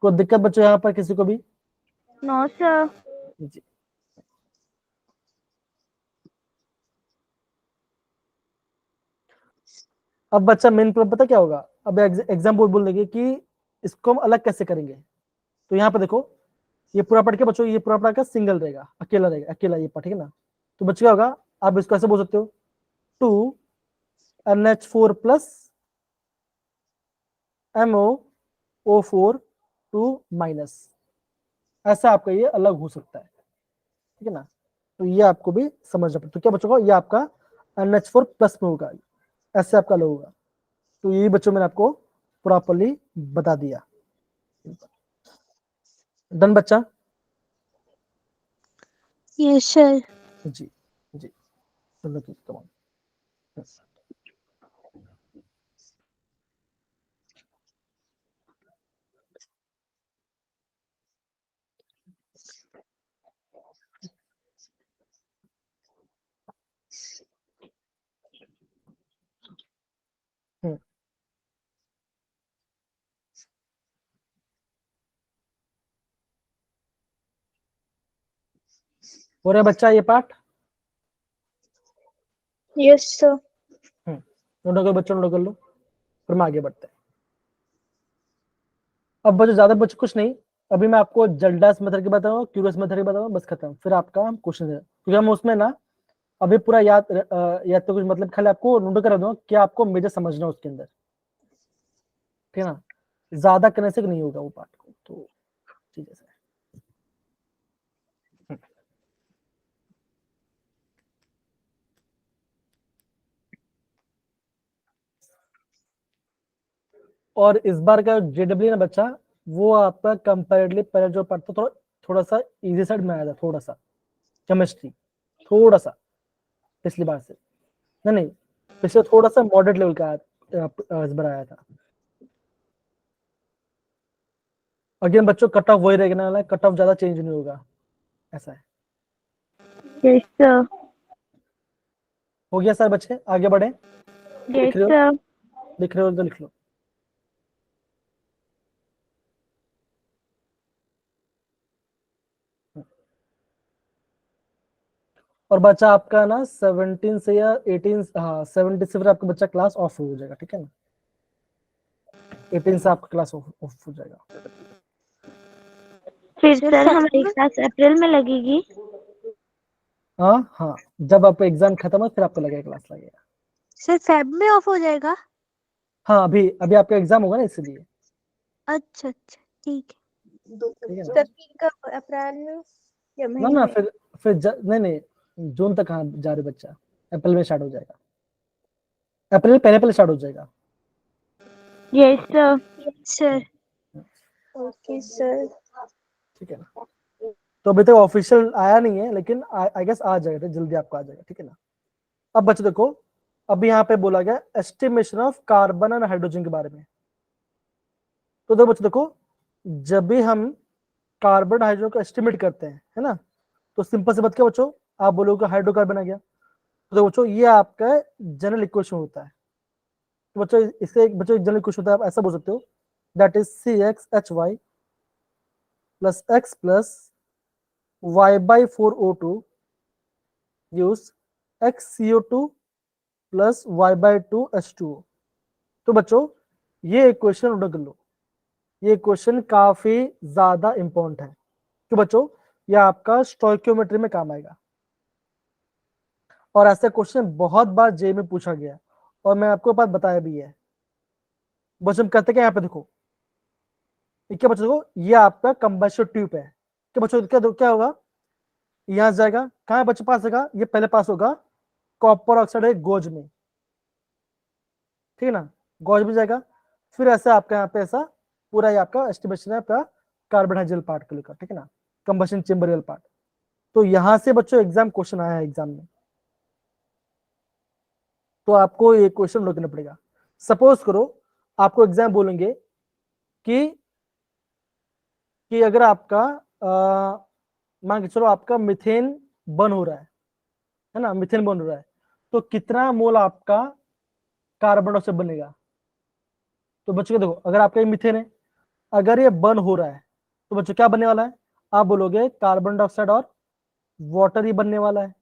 कोई दिक्कत बच्चों यहाँ पर किसी को भी? No sir. जी अब बच्चा मेन प्रॉब्लम पता क्या होगा, अब एग्जाम बोल देंगे कि इसको हम अलग कैसे करेंगे, तो यहाँ पे देखो ये पूरा पढ़ के बच्चों, ये पूरा पढ़ का सिंगल रहेगा, अकेला रहेगा, अकेला ये पढ़, ठीक है ना। तो बच्चों क्या होगा, आप इसको ऐसे बोल सकते हो, 2NH4 प्लस MoO4 2 माइनस, ऐसा आपका ये अलग हो सकता है, ठीक है ना। तो ये आपको भी समझना पड़ेगा, तो क्या बच्चों को ये आपका NH4 प्लस में होगा, ऐसे आपका अलग होगा, तो ये बच्चों मैंने आपको प्रॉपरली बता दिया। डन बच्चा? Yes sir. जी जी, चलो कम ऑन। हो रहा है बच्चा ये पार्ट? Yes sir. नोट कर बच्चों, नोट कर लो, फिर हम आगे बढ़ते हैं। अब बच्चों ज्यादा बच्चों कुछ नहीं, अभी मैं आपको जल्डास मेथड की बताऊंगा, क्यूरियस मेथड की बताऊंगा, बस खत्म, फिर आपका क्वेश्चन है, क्योंकि हम उसमें ना अभी पूरा याद तो कुछ मतलब, खाली आपको नोट करा दूंगा क्या आपको मेजर समझना है उसके अंदर, ठीक है ना, ज्यादा करने से नहीं होगा वो पार्ट को, तो ठीक है सर। और इस बार का JW ना बच्चा, वो आपका कंपेरेटिवली पहले जो पार्ट था थोड़ा थोड़ा सा इजी साइड में आया था, थोड़ा सा केमिस्ट्री, थोड़ा सा, पिछली बार से। नहीं, पिछले थोड़ा सा मॉडरेट लेवल का इस बार आया था। अगेन बच्चों कट ऑफ वही रहने वाला है, कट ऑफ ज्यादा चेंज नहीं होगा, ऐसा है। Yes sir. हो गया सर बच्चे, आगे बढ़े। Yes sir. लिख रहे हो तो लिख लो। और बच्चा आपका ना 17 से या 18, हाँ 17 से फिर आपका बच्चा क्लास ऑफ हो जाएगा, ठीक है ना। 18 से आपका क्लास ऑफ हो जाएगा। फिर सर हमारी क्लास अप्रैल में लगेगी। हाँ, जब आपका एग्जाम खत्म हो फिर आपको लगेगा क्लास लगेगा। सर फेब में ऑफ हो जाएगा? हाँ, अभी आपका एग्जाम होगा ना, इसलिए। अच्छा अच्छा, ठीक ठीक है ना। है। कब, अप्रैल में या मई ना में? फिर नहीं, जून तक कहाँ जा रहे बच्चा, अप्रैल में स्टार्ट हो जाएगा, अप्रैल पहले स्टार्ट हो जाएगा। Yes sir. Sir okay sir. ठीक है ना। तो अभी तक ऑफिशियल आया नहीं है, लेकिन आई गेस आ जाएगा, जल्दी आपको आ जाएगा, ठीक है ना। अब बच्चों देखो, अभी यहाँ पे बोला गया estimation of carbon and hydrogen के बारे में। तो देखो बच्चों देखो, जब भी हम कार्बन हाइड्रोजन को एस्टिमेट करते हैं, है ना, तो सिंपल से बात क्या बच्चों, आप बोलोगे हाइड्रोकार्बन आ गया, तो देखो बच्चों ये आपका जनरल इक्वेशन होता है। तो बच्चों इससे बच्चों एक जनरल इक्वेशन होता है, आप ऐसा बोल सकते हो, that is CxHy plus x plus y/4O2 use XCO2 plus y/2H2O। तो बच्चों ये इक्वेशन नोट कर लो, ये इक्वेशन काफी ज्यादा इंपॉर्टेंट है। तो बच्चों ये आपका स्टोइकियोमेट्री में काम आएगा, और ऐसा क्वेश्चन बहुत बार जे में पूछा गया है, और मैं आपको बात बताया भी है। बस हम कहते क्या, यहाँ पे देखो, क्या बच्चों देखो, ये आपका कंबशन ट्यूब है। क्या बच्चों क्या होगा, यहां से जाएगा, कहाँ बच्चों पास होगा, ये पहले पास होगा कॉपर ऑक्साइड है गोज में, ठीक है ना, गोज में जाएगा, फिर ऐसा आपका यहाँ पे ऐसा पूरा ये आपका एस्टिमेशन है आपका कार्बन हाइड्रोजन पार्टिकल का, ठीक है ना, कंबशन चेंबर वाला पार्ट। तो यहां से बच्चों एग्जाम क्वेश्चन आया है एग्जाम में, तो आपको ये क्वेश्चन नोट करना पड़ेगा। सपोज करो आपको एग्जाम बोलेंगे कि अगर आपका मान के चलो आपका मिथेन बर्न हो रहा है ना, मिथेन बन रहा है, तो कितना मोल आपका कार्बन डाइऑक्साइड बनेगा। तो बच्चों देखो, अगर आपका ये मिथेन है, अगर ये बर्न हो रहा है, तो बच्चों क्या बनने वाला है, आप बोलोगे कार्बन डाइऑक्साइड और वाटर ही बनने वाला है।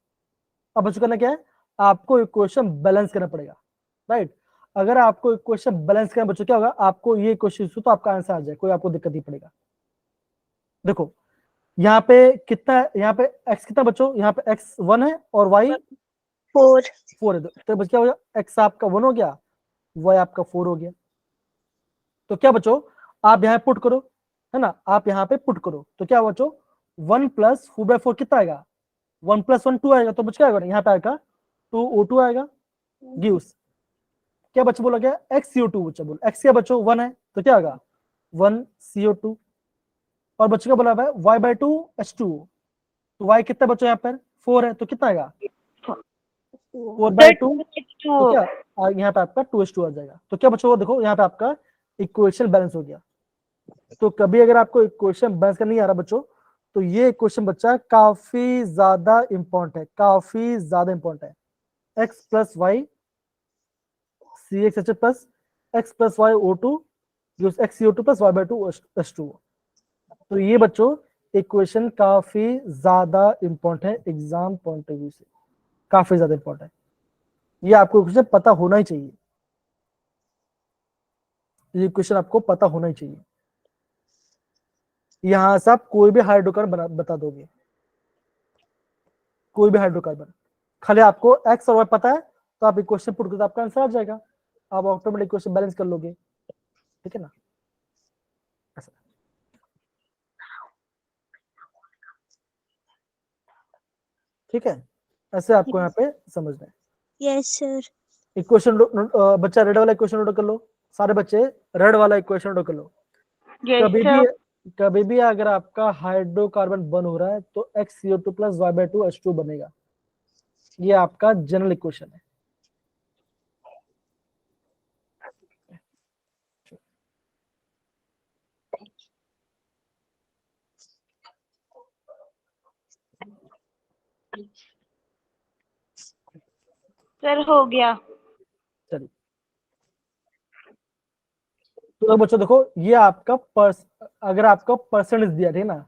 अब बच्चों करना क्या है, आपको इक्वेशन बैलेंस करना पड़ेगा, राइट। अगर आपको इक्वेशन बैलेंस करना बच्चों क्या होगा, आपको ये क्वेश्चन तो आपका आंसर आ जाए, कोई आपको दिक्कत नहीं पड़ेगा। देखो यहाँ पे कितना है, यहाँ पे x कितना बच्चों, यहाँ पे x 1 है और y 4 है, तो बच्चा क्या हो गया, x आपका 1 हो गया, y आपका 4 हो गया। तो क्या बच्चों, आप यहाँ पुट करो, है ना, आप यहाँ पे पुट करो, तो क्या बच्चों 1 प्लस 4/4 कितना आएगा, 1 + 1 2 आएगा, तो बच्चा क्या आएगा, यहाँ पे आएगा 2O2 आएगा, गिव्स क्या बच्चा बोला गया, XCO2, बच्चा बोला x क्या बच्चों 1 है, तो क्या आएगा 1CO2, और बच्चों का बोला है y/2H2, तो y कितना बच्चों यहाँ पर 4 है, तो कितना आएगा 4/2, तो क्या यहाँ पे आपका 2H2 आ जाएगा। तो क्या बच्चों देखो यहाँ पे आपका इक्वेशन बैलेंस हो गया। तो कभी अगर आपको इक्वेशन बैलेंस का नहीं आ रहा बच्चों, तो ये इक्वेशन बच्चा काफी ज्यादा इंपॉर्टेंट है, काफी ज्यादा इंपॉर्टेंट है। x plus y CxH plus x plus y O2 XCO2 plus y/2H2। तो ये बच्चों इक्वेशन काफी ज्यादा इंपॉर्टेंट है, एग्जाम पॉइंट ऑफ व्यू से काफी ज्यादा इंपॉर्टेंट है, ये आपको इक्वेशन पता होना ही चाहिए, ये इक्वेशन आपको पता होना ही चाहिए। यहां से आप कोई भी हाइड्रोकार्बन बता दोगे, कोई भी हाइड्रोकार्बन, खाली आपको एक्स और वाई पता है, तो आप इक्वेशन पुट करके आपका आंसर आ जाएगा, आप ऑटोमेटिक इक्वेशन बैलेंस कर लोगे, ठीक है ना, ऐसा। ठीक है, ऐसे आपको यहाँ पे समझना है। Yes sir. इक्वेशन बच्चा रेड वाला इक्वेशन नोट कर लो, सारे बच्चे रेड वाला इक्वेशन नोट कर लो। कभी भी अगर आपका हाइड्रोकार्बन बन हो रहा है, तो XCO2 प्लस y/2H2 बनेगा। ये आपका जनरल इक्वेशन है। सर हो गया। चलिए, तो बच्चों देखो, ये आपका अगर आपका परसेंटेज दिया, ठीक है ना,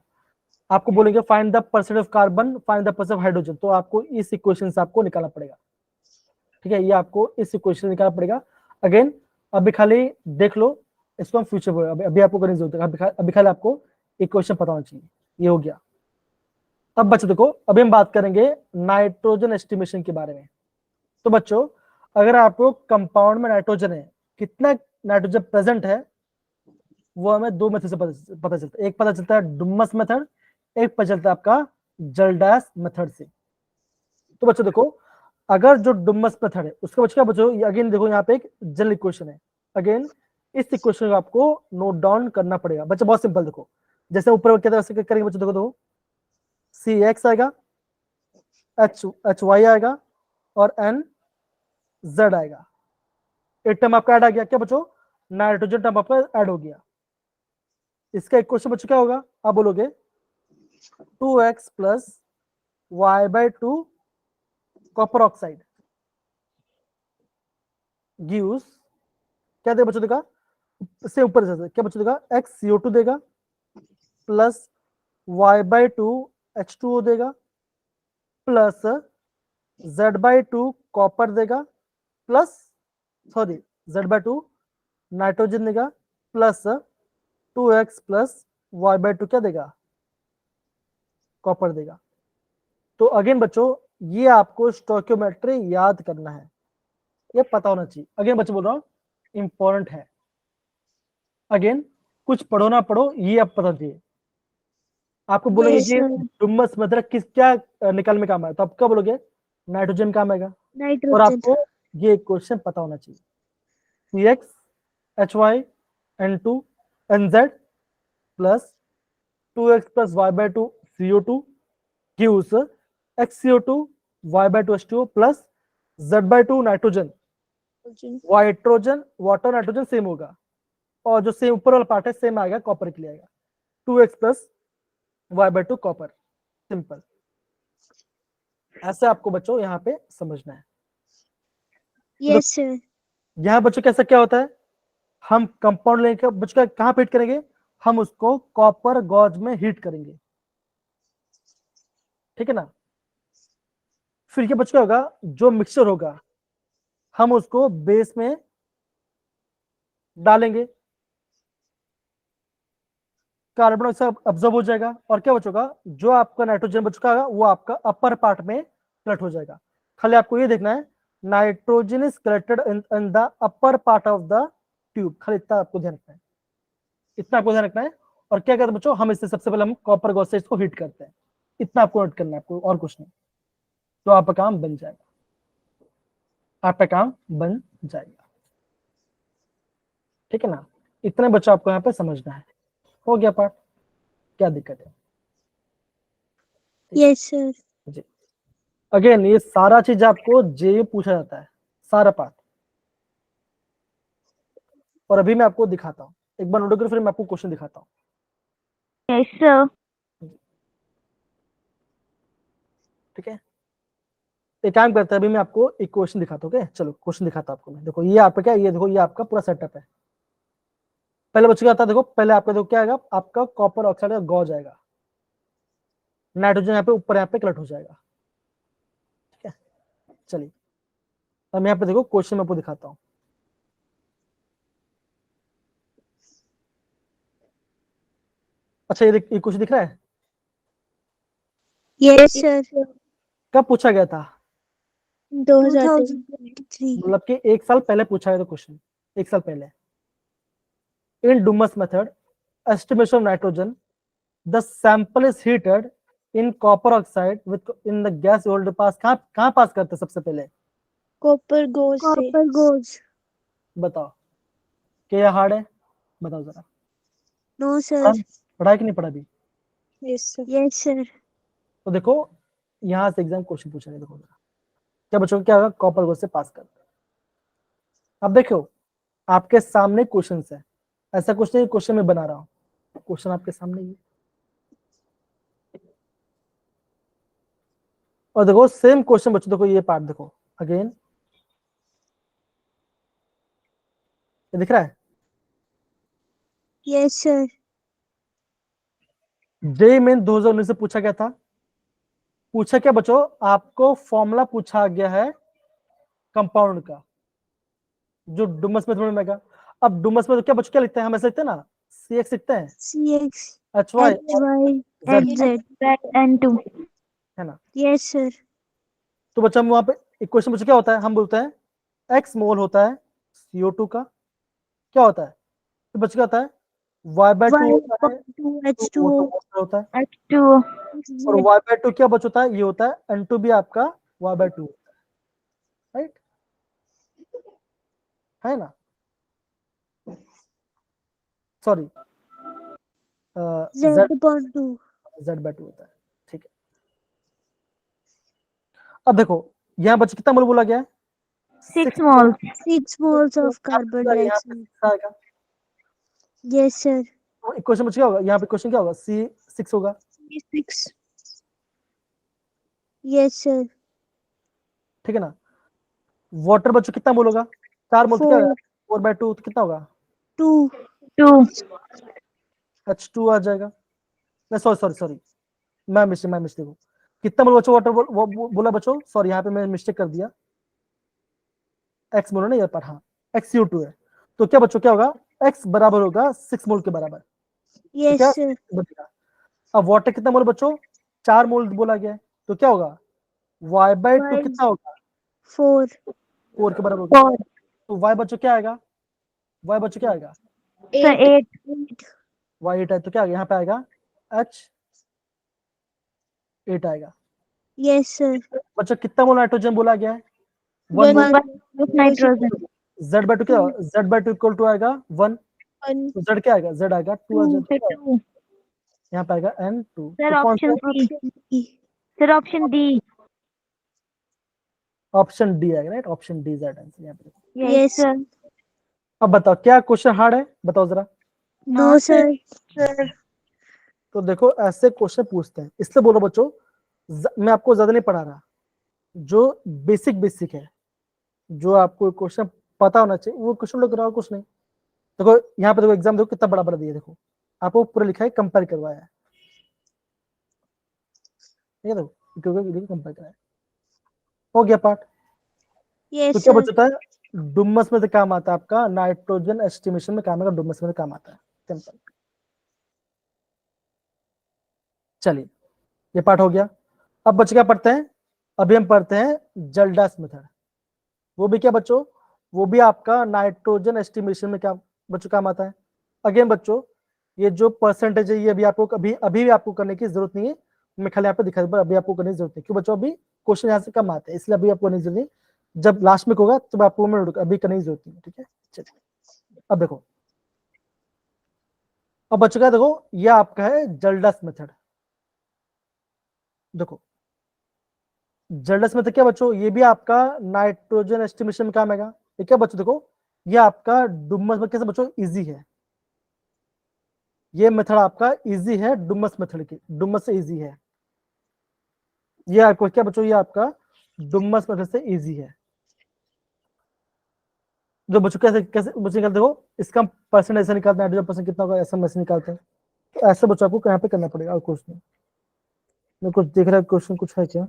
आपको बोलेंगे find the percentage of carbon, find the percentage of hydrogen, तो आपको इस इक्वेशन से आपको निकालना पड़ेगा। ठीक है, ये आपको इस इक्वेशन से निकालना पड़ेगा। अगेन अभी खाली देख लो, इसको हम फ्यूचर में अभी आपको करने की जरूरत है, अभी खाली आपको इक्वेशन पता होना चाहिए। ये हो गया। अब बच्चों देखो, अभी हम बात करेंगे नाइट्रोजन एस्टिमेशन के बारे में। तो बच्चों, अगर आपको कंपाउंड में नाइट्रोजन है, कितना नाइट्रोजन प्रेजेंट है, वो हमें दो मेथड से पता चलता है। एक पता चलता है डुमस मेथड, एक पता चलता है आपका जल्डास मेथड से। तो बच्चों देखो, अगर जो डुमस मेथड है उसका बच्चों क्या बच्चों, अगेन देखो यहाँ पे एक जनरल इक्वेशन है। अगेन इस इक्वेशन को आपको नोट डाउन करना पड़ेगा। बच्चों बहुत सिंपल, देखो जैसे ऊपर क्या वैसे करेंगे बच्चों। देखो सी एक्स आएगा, एच वाई आएगा और एन जेड आएगा। एक टर्म आपका ऐड आ गया, क्या बच्चों, नाइट्रोजन टर्म आपका ऐड हो गया। इसका इक्वेशन बच्चों क्या होगा, आप बोलोगे 2x plus y/2 copper oxide gives, क्या देगा बच्चों, देगा इससे ऊपर से क्या बच्चों देगा, XCO2 देगा प्लस y/2 H2O देगा प्लस Z/2 कॉपर देगा प्लस Z/2 नाइट्रोजन देगा प्लस 2x प्लस y/2 क्या देगा, कॉपर देगा। तो अगेन बच्चों, ये आपको स्टोइकियोमेट्री याद करना है, ये पता होना चाहिए। अगेन बच्चों बोल रहा हूँ, इंपॉर्टेंट है। अगेन कुछ पढ़ो ना पढ़ो, ये आप पता चाहिए। आपको बोलेंगे Yes, कि sir. डुमस मतलब किस क्या निकालने में काम आया, तो आप क्या बोलोगे, नाइट्रोजन काम आएगा। और Nitrogen. आपको ये क्वेश्चन पता होना चाहिए। CX HY N2 NZ plus 2x plus y/2 CO2 gives XCO2 y/2 H2O plus Z/2 nitrogen. Nitrogen water nitrogen same होगा, और जो सेम ऊपर वाला पार्ट है सेम आएगा, कॉपर के लिए आएगा 2x plus y/2 copper. Simple, ऐसे आपको बच्चों यहाँ पे समझना है। Yes, sir. यहाँ बच्चों कैसा क्या होता है, हम कंपाउंड लेकर बच्चों कहाँ पे हीट करेंगे, हम उसको कॉपर गॉज में हीट करेंगे, ठीक है ना। फिर क्या बच्चों क्या होगा, जो मिक्सचर होगा हम उसको बेस में डालेंगे, कार्बन डाइऑक्साइड अब्जॉर्ब हो जाएगा, और क्या बचेगा, जो आपका नाइट्रोजन बच चुका वो आपका अपर पार्ट में कलेक्ट हो जाएगा। खाली आपको ये देखना है, nitrogen is collected in the upper part of the tube, खाली इतना आपको ध्यान रखना है, इतना आपको ध्यान रखना है। और क्या करते हैं बच्चों, हम इससे सबसे पहले हम कॉपर गॉज से इसको हीट करते हैं, इतना आपको नोट करना है, आपको और कुछ नहीं, तो आपका काम बन जाएगा, आपका काम बन जाएगा, ठीक है ना। इतने बच्चों आपको यहाँ पे समझना है। हो गया पार्ट, क्या दिक्कत है। Yes, sir. जी, अगेन ये सारा चीज आपको जे पूछा जाता है, सारा पार्ट। और अभी मैं आपको दिखाता हूँ, एक बार नोट करो, फिर मैं आपको क्वेश्चन दिखाता हूँ। Yes sir. ठीक है, एक काम करते हैं, अभी मैं आपको एक क्वेश्चन दिखाता हूँ। ओके, चलो क्वेश्चन दिखाता हूँ आपको मैं। देखो ये आपका क्या, ये देखो ये आपका पूरा सेटअप है। पहले बच्चों क्या आता है, देखो पहले आपका देखो क्या आएगा, आपका कॉपर ऑक्साइड का गॉज आएगा, नाइट्रोजन यहाँ पे ऊपर यहाँ पे कलेक्ट हो जाएगा, ठीक है। चलिए अब यहाँ पे देखो क्वेश्चन मैं आपको दिखाता हूँ। अच्छा ये क्वेश्चन दिख रहा है, Yes, sir. कब पूछा गया था, 2023. मतलब कि एक साल पहले पूछा गया था क्वेश्चन, एक साल पहले। In Dumas method estimation of nitrogen, the sample is heated in copper oxide with in the gas you hold pass, कहाँ पास करते हैं सबसे पहले, Copper goes से. Copper goes. बताओ, क्या हार्ड है, बताओ जरा। No, sir. पढ़ा है कि नहीं पढ़ा भी। Yes, sir. Yes, sir. तो देखो यहाँ से एग्जाम क्वेश्चन पूछा गया, देखो जरा क्या बच्चों क्या होगा, कॉपर गोल्ड से पास करते हैं। अब देखो आपके सामने क्वेश्चन है, ऐसा कुछ नहीं क्वेश्चन में बना रहा हूं, क्वेश्चन आपके सामने ही है। और देखो सेम क्वेश्चन बच्चों, देखो ये पार्ट देखो अगेन, ये दिख रहा है। Yes sir. जेईई मेन 2019 से पूछा गया था। पूछा क्या बच्चों, आपको फॉर्मूला पूछा गया है कंपाउंड का, जो डुमस मेथड में आएगा। अब डुमस में तो क्या बच्चों क्या लिखते हैं, हम ऐसे लिखते हैं ना, CX लिखते हैं, CX HY HY Z, Z N2 है ना। Yes sir. तो बच्चों हम वहां पे इक्वेशन बच्चों क्या होता है, हम बोलते हैं X मोल होता है CO2 का, क्या होता है, तो बच्चों क्या होता है Y/2 होता है, 2 तो H2O वो तो होता है, H2O और Y/2 क्या बच्चों होता है, ये होता है N2 भी आपका Y/2 होता है, राइट, है ना, सॉरी Z/2 Z/2 होता है, ठीक है। अब देखो यहाँ बच्चे कितना मोल बोला गया है, 6 moles 6 moles of carbon यहाँ पे dioxide 6 आएगा, यस सर। तो इक्वेशन बच्चे क्या होगा, यहाँ पे क्वेश्चन क्या होगा, C6 होगा, 6 यस सर। ठीक है ना। वाटर बच्चों कितना मोल होगा, 4 मोल, तो क्या होगा 4 4/2, तो कितना होगा 2 2 H2 आ जाएगा, नहीं सॉरी सॉरी सॉरी, मैं मिस्टेक हूँ, कितना मोल बच्चों वाटर बोला बच्चों, सॉरी यहाँ पे मैं मिस्टेक कर दिया, एक्स बोला ना ये पर, हाँ XCO2 है, तो क्या बच्चों क्या होगा, एक्स बराबर होगा 6 मोल के बराबर, तो यस क्या सर। बचेगा। अब वाटर कितना मोल बच्चों, 4 मोल बोला गया है, तो क्या होगा Y/2 कितना होगा 4 4 के बराबर होगा, 4 तो Y बच्चों क्या आएगा, Y बच्चों क्या आएगा, so 8 Y8 है, तो क्या आएगा यहाँ पे आएगा H8 आएगा। Yes sir. बच्चों कितना मोल नाइट्रोजन बोला गया है, 1 मोल, 1 of nitrogen Z/2 क्या होगा, Z/2 इक्वल टू आएगा 1, तो Z क्या आएगा, Z आएगा 2 आ जाएगा, so 2 यहाँ पे आएगा N2, sir तो कौन सा option C sir option D option D आएगा, right, option D Z answer यहाँ पे। yes sir अब बताओ क्या क्वेश्चन हार्ड है, बताओ जरा। No sir. sir तो देखो ऐसे क्वेश्चन पूछते हैं, इसलिए बोलो बच्चों मैं आपको ज्यादा नहीं पढ़ा रहा, जो बेसिक है, जो आपको क्वेश्चन पता होना चाहिए वो क्वेश्चन लोग कराओ, कुछ नहीं। देखो यहाँ पे देखो एग्जाम देखो कितना बड़ा बड़ा दिया, देखो आपको पूरा लिखा है, कंपेयर करवाया है, ठीक है, देखो कंपेयर कराया, हो गया पार्ट। तो यस क्या सर। बचता है, डुमस में से काम आता है आपका नाइट्रोजन एस्टिमेशन में काम आएगा, डुमस में से काम आता है, सिंपल। चलिए ये पार्ट हो गया। अब बच्चे क्या पढ़ते हैं, अभी हम पढ़ते हैं जल्डास मेथड, वो भी क्या बच्चों, वो भी आपका नाइट्रोजन एस्टिमेशन में क्या बच्चों काम आता है। अगेन बच्चों ये जो परसेंटेज है ये अभी आपको अभी भी आपको करने की जरूरत नहीं है, मैं खाली यहाँ पे दिखा दूं, अभी आपको करने की जरूरत नहीं, क्यों बच्चों अभी क्वेश्चन यहाँ से कम आते हैं, इसलिए अभी आपको करने की जरूरत नहीं, जब लास्ट में होगा तब आपको मैं अभी करने की जरूरत नहीं है, ठीक है। चलिए अब देखो, अब बच्चों का देखो ये आपका है जल्डास मेथड, देखो जल्डस में तो क्या बच्चों, ये भी आपका नाइट्रोजन एस्टिमेशन में काम आएगा, ठीक है बच्चों। देखो ये आपका डुमस में कैसे बच्चों इजी है, ये मेथड आपका इजी है, डुमस मेथड की, डुमस से इजी है, ये आपको क्या बच्चों, ये आपका डुमस मेथड से इजी है। जो बच्चों कैसे कैसे बच्चे निकालते हो, इसका परसेंट ऐसा निकालते हैं, नाइट्रोजन परसेंट कितना होगा ऐसा मैसे निकालते हैं, तो ऐसे बच्चों आपको यहाँ पे करना पड़ेगा, और कुछ नहीं। मैं कुछ देख रहा है क्वेश्चन कुछ है क्या,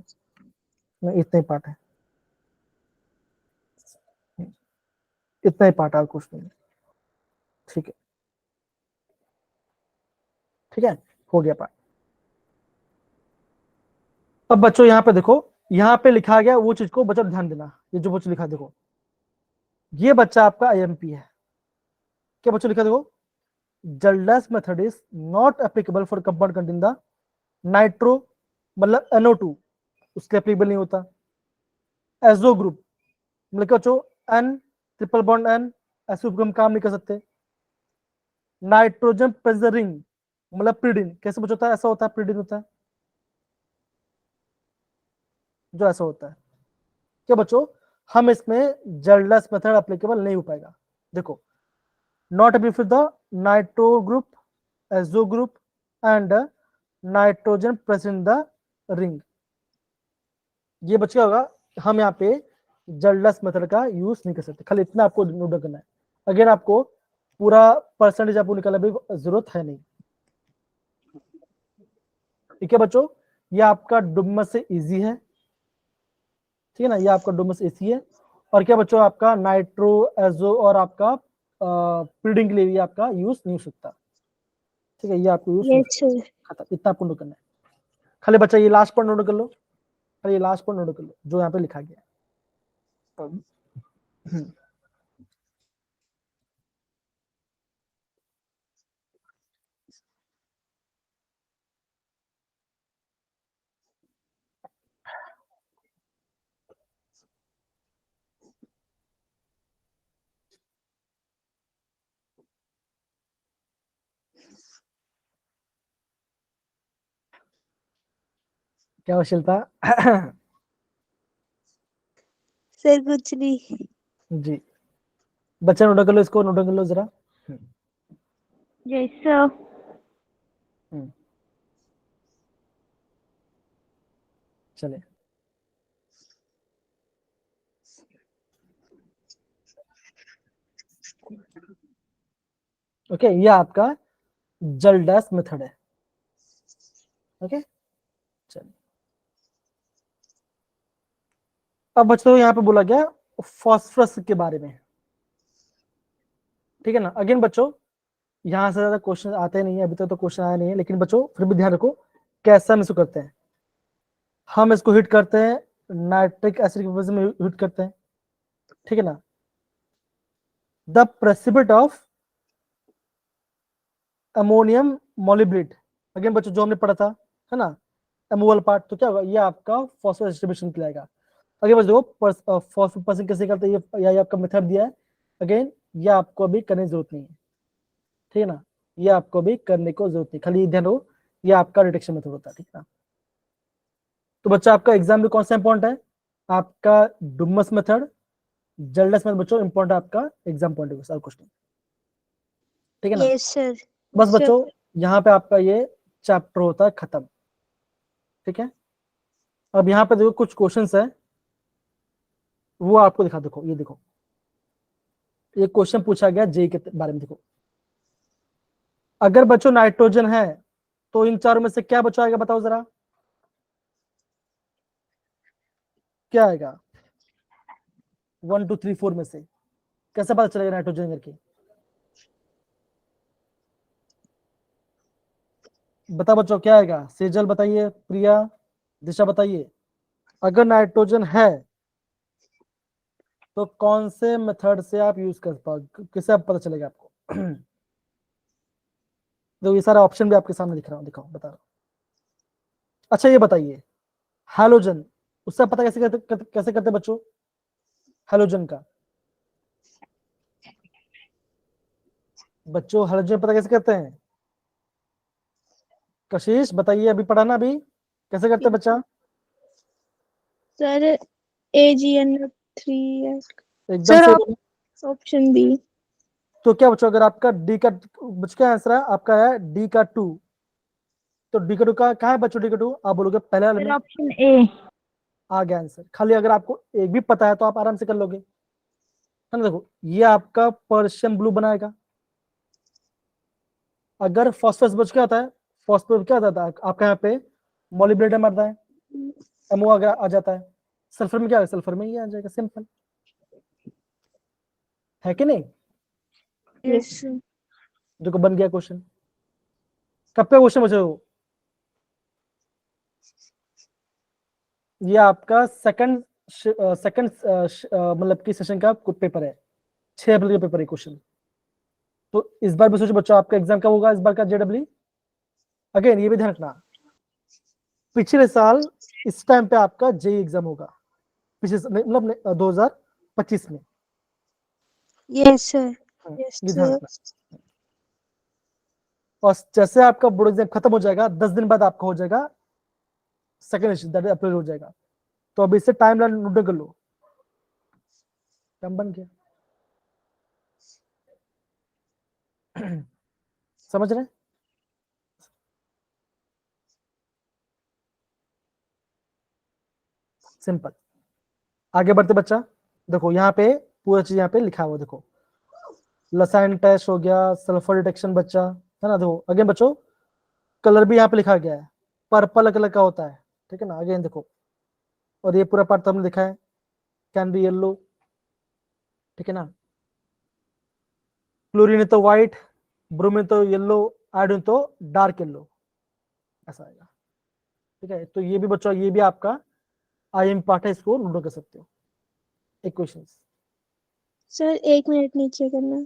नहीं इतना ही पार्ट है, इतना ही पार्ट है, और कुछ नहीं, ठीक है, ठीक है, हो गया पार्ट। अब बच्चों यहाँ पे देखो, यहाँ पे लिखा गया वो चीज को बच्चों ध्यान देना, ये जो बच्चों लिखा देखो, ये बच्चा आपका IMP है, क्या बच्चों लिखा देखो, Kjeldahl's method is not applicable for compound contain the nitro, मतलब NO2 उसके एप्लीकेबल नहीं होता, एजो ग्रुप मतलब क्या बच्चों, N ट्रिपल बॉन्ड N, ऐसे ग्रुप हम काम नहीं कर सकते, नाइट्रोजन प्रेजरिंग मतलब प्रीडिन, कैसे बच्चों होता है, ऐसा होता है, प्रीडिन होता है, जो ऐसा होता है, क्या बच्चों, हम इसमें जेल्डस मेथड एप्लीकेबल नहीं हो पाएगा। देखो, not applicable for the nitro group, azo group and nitrogen present in the ring. ये बच्चा होगा, हम यहाँ पे जेल्डस मेथड का यूज नहीं कर सकते। खाली इतना आपको नोट करना है। अगर आपको पूरा परसेंटेज आपको निकालने भी जरूरत है नहीं। ठीक है बच्चों, ये आपका डुमस से इजी है, ठीक है ना, ये आपका डुमस इजी है। और क्या बच्चों, आपका नाइट्रो, एजो और आपका ब्रीडिंग के लिए भी आपका यूज नहीं हो सकता। ठीक है, ये आपको यूज नहीं हो यस सर। सकता। खत्म, इतना आपको नोट करना है। खाली बच्चा ये लास्ट पॉइंट नोट कर लो, खाली ये लास्ट पॉइंट नोट कर लो जो यहाँ पे लिखा गया है। क्या वशीलता? सर कुछ नहीं। जी, बच्चा नोट कर लो, इसको नोट कर लो जरा। Yes, sir. चले, ओके, ये आपका जेल्डस मेथड है। ओके, चलिए अब बच्चों यहाँ पे बोला गया फास्फोरस के बारे में। ठीक है ना, अगेन बच्चों यहाँ से ज्यादा क्वेश्चन आते नहीं है, अभी तक तो क्वेश्चन आया नहीं है, लेकिन बच्चों फिर भी ध्यान रखो कैसा हम इसको करते हैं। हम इसको हिट करते हैं नाइट्रिक एसिड की वजह में हिट करते हैं। ठीक है ना, द प्रेसिपिट ऑफ अमोनियम मोलिब्रेट, अगेन बच्चों जो हमने पढ़ा था, है ना, एमोवल पार्ट, तो क्या होगा, ये आपका फॉस्फोरस डिस्ट्रीब्यूशन कहलाएगा। अगेन बच्चों देखो फॉस्फोरस पर्सन कैसे करते हैं, ये आपका मेथड दिया है। अगेन ये आपको अभी करने की जरूरत नहीं है, ठीक है ना, ये आपको अभी करने को जरूरत नहीं, खाली ध्यान रहो ये आपका डिटेक्शन मेथड होता है। ठीक है ना, तो बच्चा आपका एग्जाम में कौन सा इंपॉर्टेंट है, आपका डुमस मेथड, जेल्डस मेथड बच्चों इंपॉर्टेंट आपका exam point of view question. ठीक है ना, यस सर। बस बच्चों यहाँ पे आपका ये चैप्टर होता है खत्म। ठीक है, अब यहाँ पे देखो कुछ क्वेश्चंस है, वो आपको दिखा, देखो ये देखो, ये क्वेश्चन पूछा गया जेई के बारे में। देखो, अगर बच्चों नाइट्रोजन है तो इन चारों में से क्या बच्चों आएगा, बताओ जरा, क्या आएगा 1 2 3 4 में से, कैसे पता चलेगा नाइट्रोजन करके, बता बच्चों क्या आएगा, सेजल बताइए, प्रिया, दिशा बताइए। अगर नाइट्रोजन है तो कौन से मेथड से आप यूज कर पाओगे, किसे आप पता चलेगा आपको? तो ये सारा ऑप्शन भी आपके सामने दिख रहा हूँ, दिखाओ बता रहा हूँ। अच्छा ये बताइए, हैलोजन, उससे पता कैसे करते बच्चों, हैलोजन का, बच्चों हैलोजन पता कैसे करते हैं, कशिश बताइए, अभी पढ़ा ना, अभी कैसे करते हैं बच्चा? सर AgN3 एकदम सर से। Option B. तो क्या बच्चों, अगर आपका डी का बच्चों क्या आंसर है आपका, है डी का 2, तो डी का 2 का कहाँ है बच्चों, डी का 2 आप बोलोगे पहले वाले सर में, ऑप्शन ए। आ गया आंसर। खाली अगर आपको एक भी पता है तो आप आराम से कर लोगे, है ना। देखो ये आपका पर्शियन ब्लू बनाएगा। अगर फॉस्फोरस बच क्या होता है, फॉस्फोरस क्या होता है आपका यहाँ पे मोलिब्डेनम आता है, एमओ आ जाता है। सल्फर में क्या है, सल्फर में ये आ जाएगा, सिंपल है कि नहीं। यस देखो बन गया क्वेश्चन। कब पे क्वेश्चन बचे हो, ये आपका सेकंड सेकंड मतलब की सेशन का पेपर है, 6 अप्रैल का पेपर है क्वेश्चन। तो इस बार भी सोचो बच्चों आपका एग्जाम कब होगा, इस बार का जेडब्ल्यू। अगेन ये भी ध्यान रखना, पिछले साल इस टाइम पे आपका जेई एग्जाम होगा, पिछले मतलब 2025 में। Yes sir. यस ये ध्यान सर। रखना। और जैसे आपका बोर्ड एग्जाम खत्म हो जाएगा 10 दिन बाद आपका हो जाएगा सेकंड दैट अप्रैल हो जाएगा। तो अभी इससे टाइम लाइन नोट कर लो, काम बन गया। समझ रहे? सिंपल। आगे बढ़ते बच्चा, देखो यहाँ पे पूरा चीज यहाँ पे लिखा हुआ, देखो लसाइन टेस्ट हो गया, सल्फर डिटेक्शन बच्चा, है ना। देखो अगेन बच्चों, कलर भी यहाँ पे लिखा गया है, पर्पल कलर का होता है, ठीक है ना। अगेन देखो, और ये पूरा पार्ट तो हमने लिखा है, कैन बी येलो, ठीक है ना। क्लोरीन तो व्हाइट, ब्रोमीन तो येलो, आयोडीन तो डार्क येलो, ऐसा आएगा, ठीक है। तो ये भी बच्चों, ये भी आपका आईएम पार्ट है, इसको नोट कर सकते हो। एक क्वेश्चन, सर 1 मिनट नीचे करना।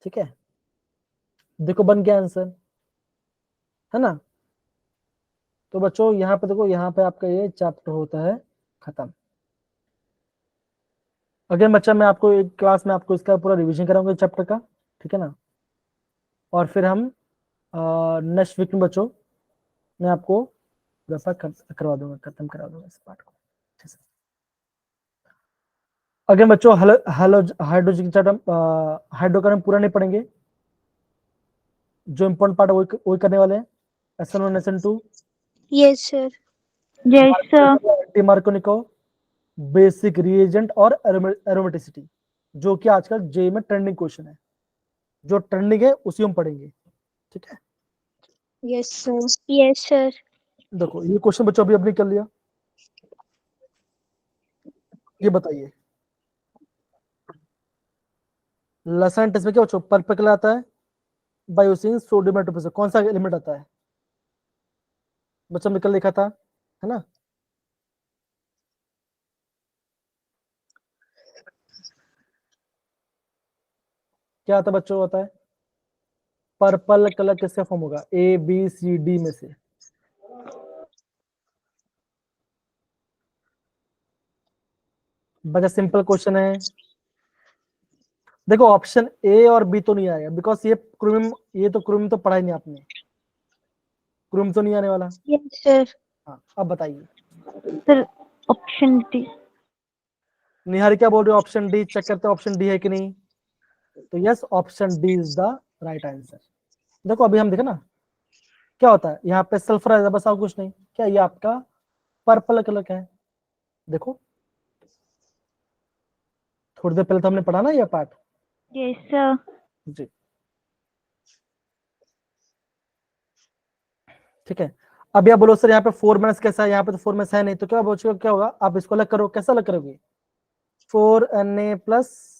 ठीक है। देखो बन गया आंसर, है ना। तो बच्चों यहाँ पे देखो, यहाँ पे आपका ये चैप्टर होता है खत्म। अगेन बच्चा, मैं आपको एक क्लास में आपको इसका पूरा रिवीजन कराऊंगा चैप्टर का, ठीक है ना। और फिर हम नेक्स्ट वीक में बच्चों मैं आपको रेफर करवा दूंगा, खत्म करा दूंगा इस पार्ट को, ठीक है। अगेन बच्चों, हाइड्रोजन हाइड्रोकार्बन पूरा नहीं पढ़ेंगे, जो इम्पोर्टेंट पार्ट है वही करने वाले हैं। SN1 SN2, yes sir. Yes sir. Markovnikov, basic reagent और एरोमेटिसिटी, जो कि आजकल जे में ट्रेंडिंग क्वेश्चन है, जो ट्रेंडिंग है उसी हम पढ़ेंगे, ठीक है। Yes sir. Yes sir. देखो ये क्वेश्चन बच्चों अभी अपने कर लिया, ये बताइए लसन टेस्ट में क्या बच्चों पर्पल कलर आता है, बायोसिन सोडियम नाइट्रोजन, कौन सा एलिमेंट आता है बच्चों, हमने कल लिखा था, है ना। क्या आता है बच्चों, आता है पर्पल कलर किसका फॉर्म होगा, ABCD में से। बच्चा सिंपल क्वेश्चन है, देखो ऑप्शन A और B तो नहीं आएगा, बिकॉज ये क्रोमियम, ये तो क्रोमियम तो पढ़ा ही नहीं आपने, क्रोमियम तो नहीं आने वाला। Yes sir. हाँ अब बताइए, सर ऑप्शन डी। निहारी क्या बोल रहे हो, ऑप्शन डी चेक करते हैं ऑप्शन डी है कि नहीं। तो yes, option D is the right answer. देखो अभी हम देखे ना क्या होता है, यहाँ पे सल्फर है बस, और कुछ नहीं। क्या ये आपका पर्पल कलर का है, देखो थोड़ी देर पहले तो हमने पढ़ा ना ये पार्ट। Yes sir. जी ठीक है। अब आप बोलो सर यहाँ पे 4 माइनस कैसा है, यहाँ पे तो 4 माइनस है नहीं, तो क्या बोलो क्या होगा, आप इसको अलग करो, कैसा अलग करोगे, 4Na प्लस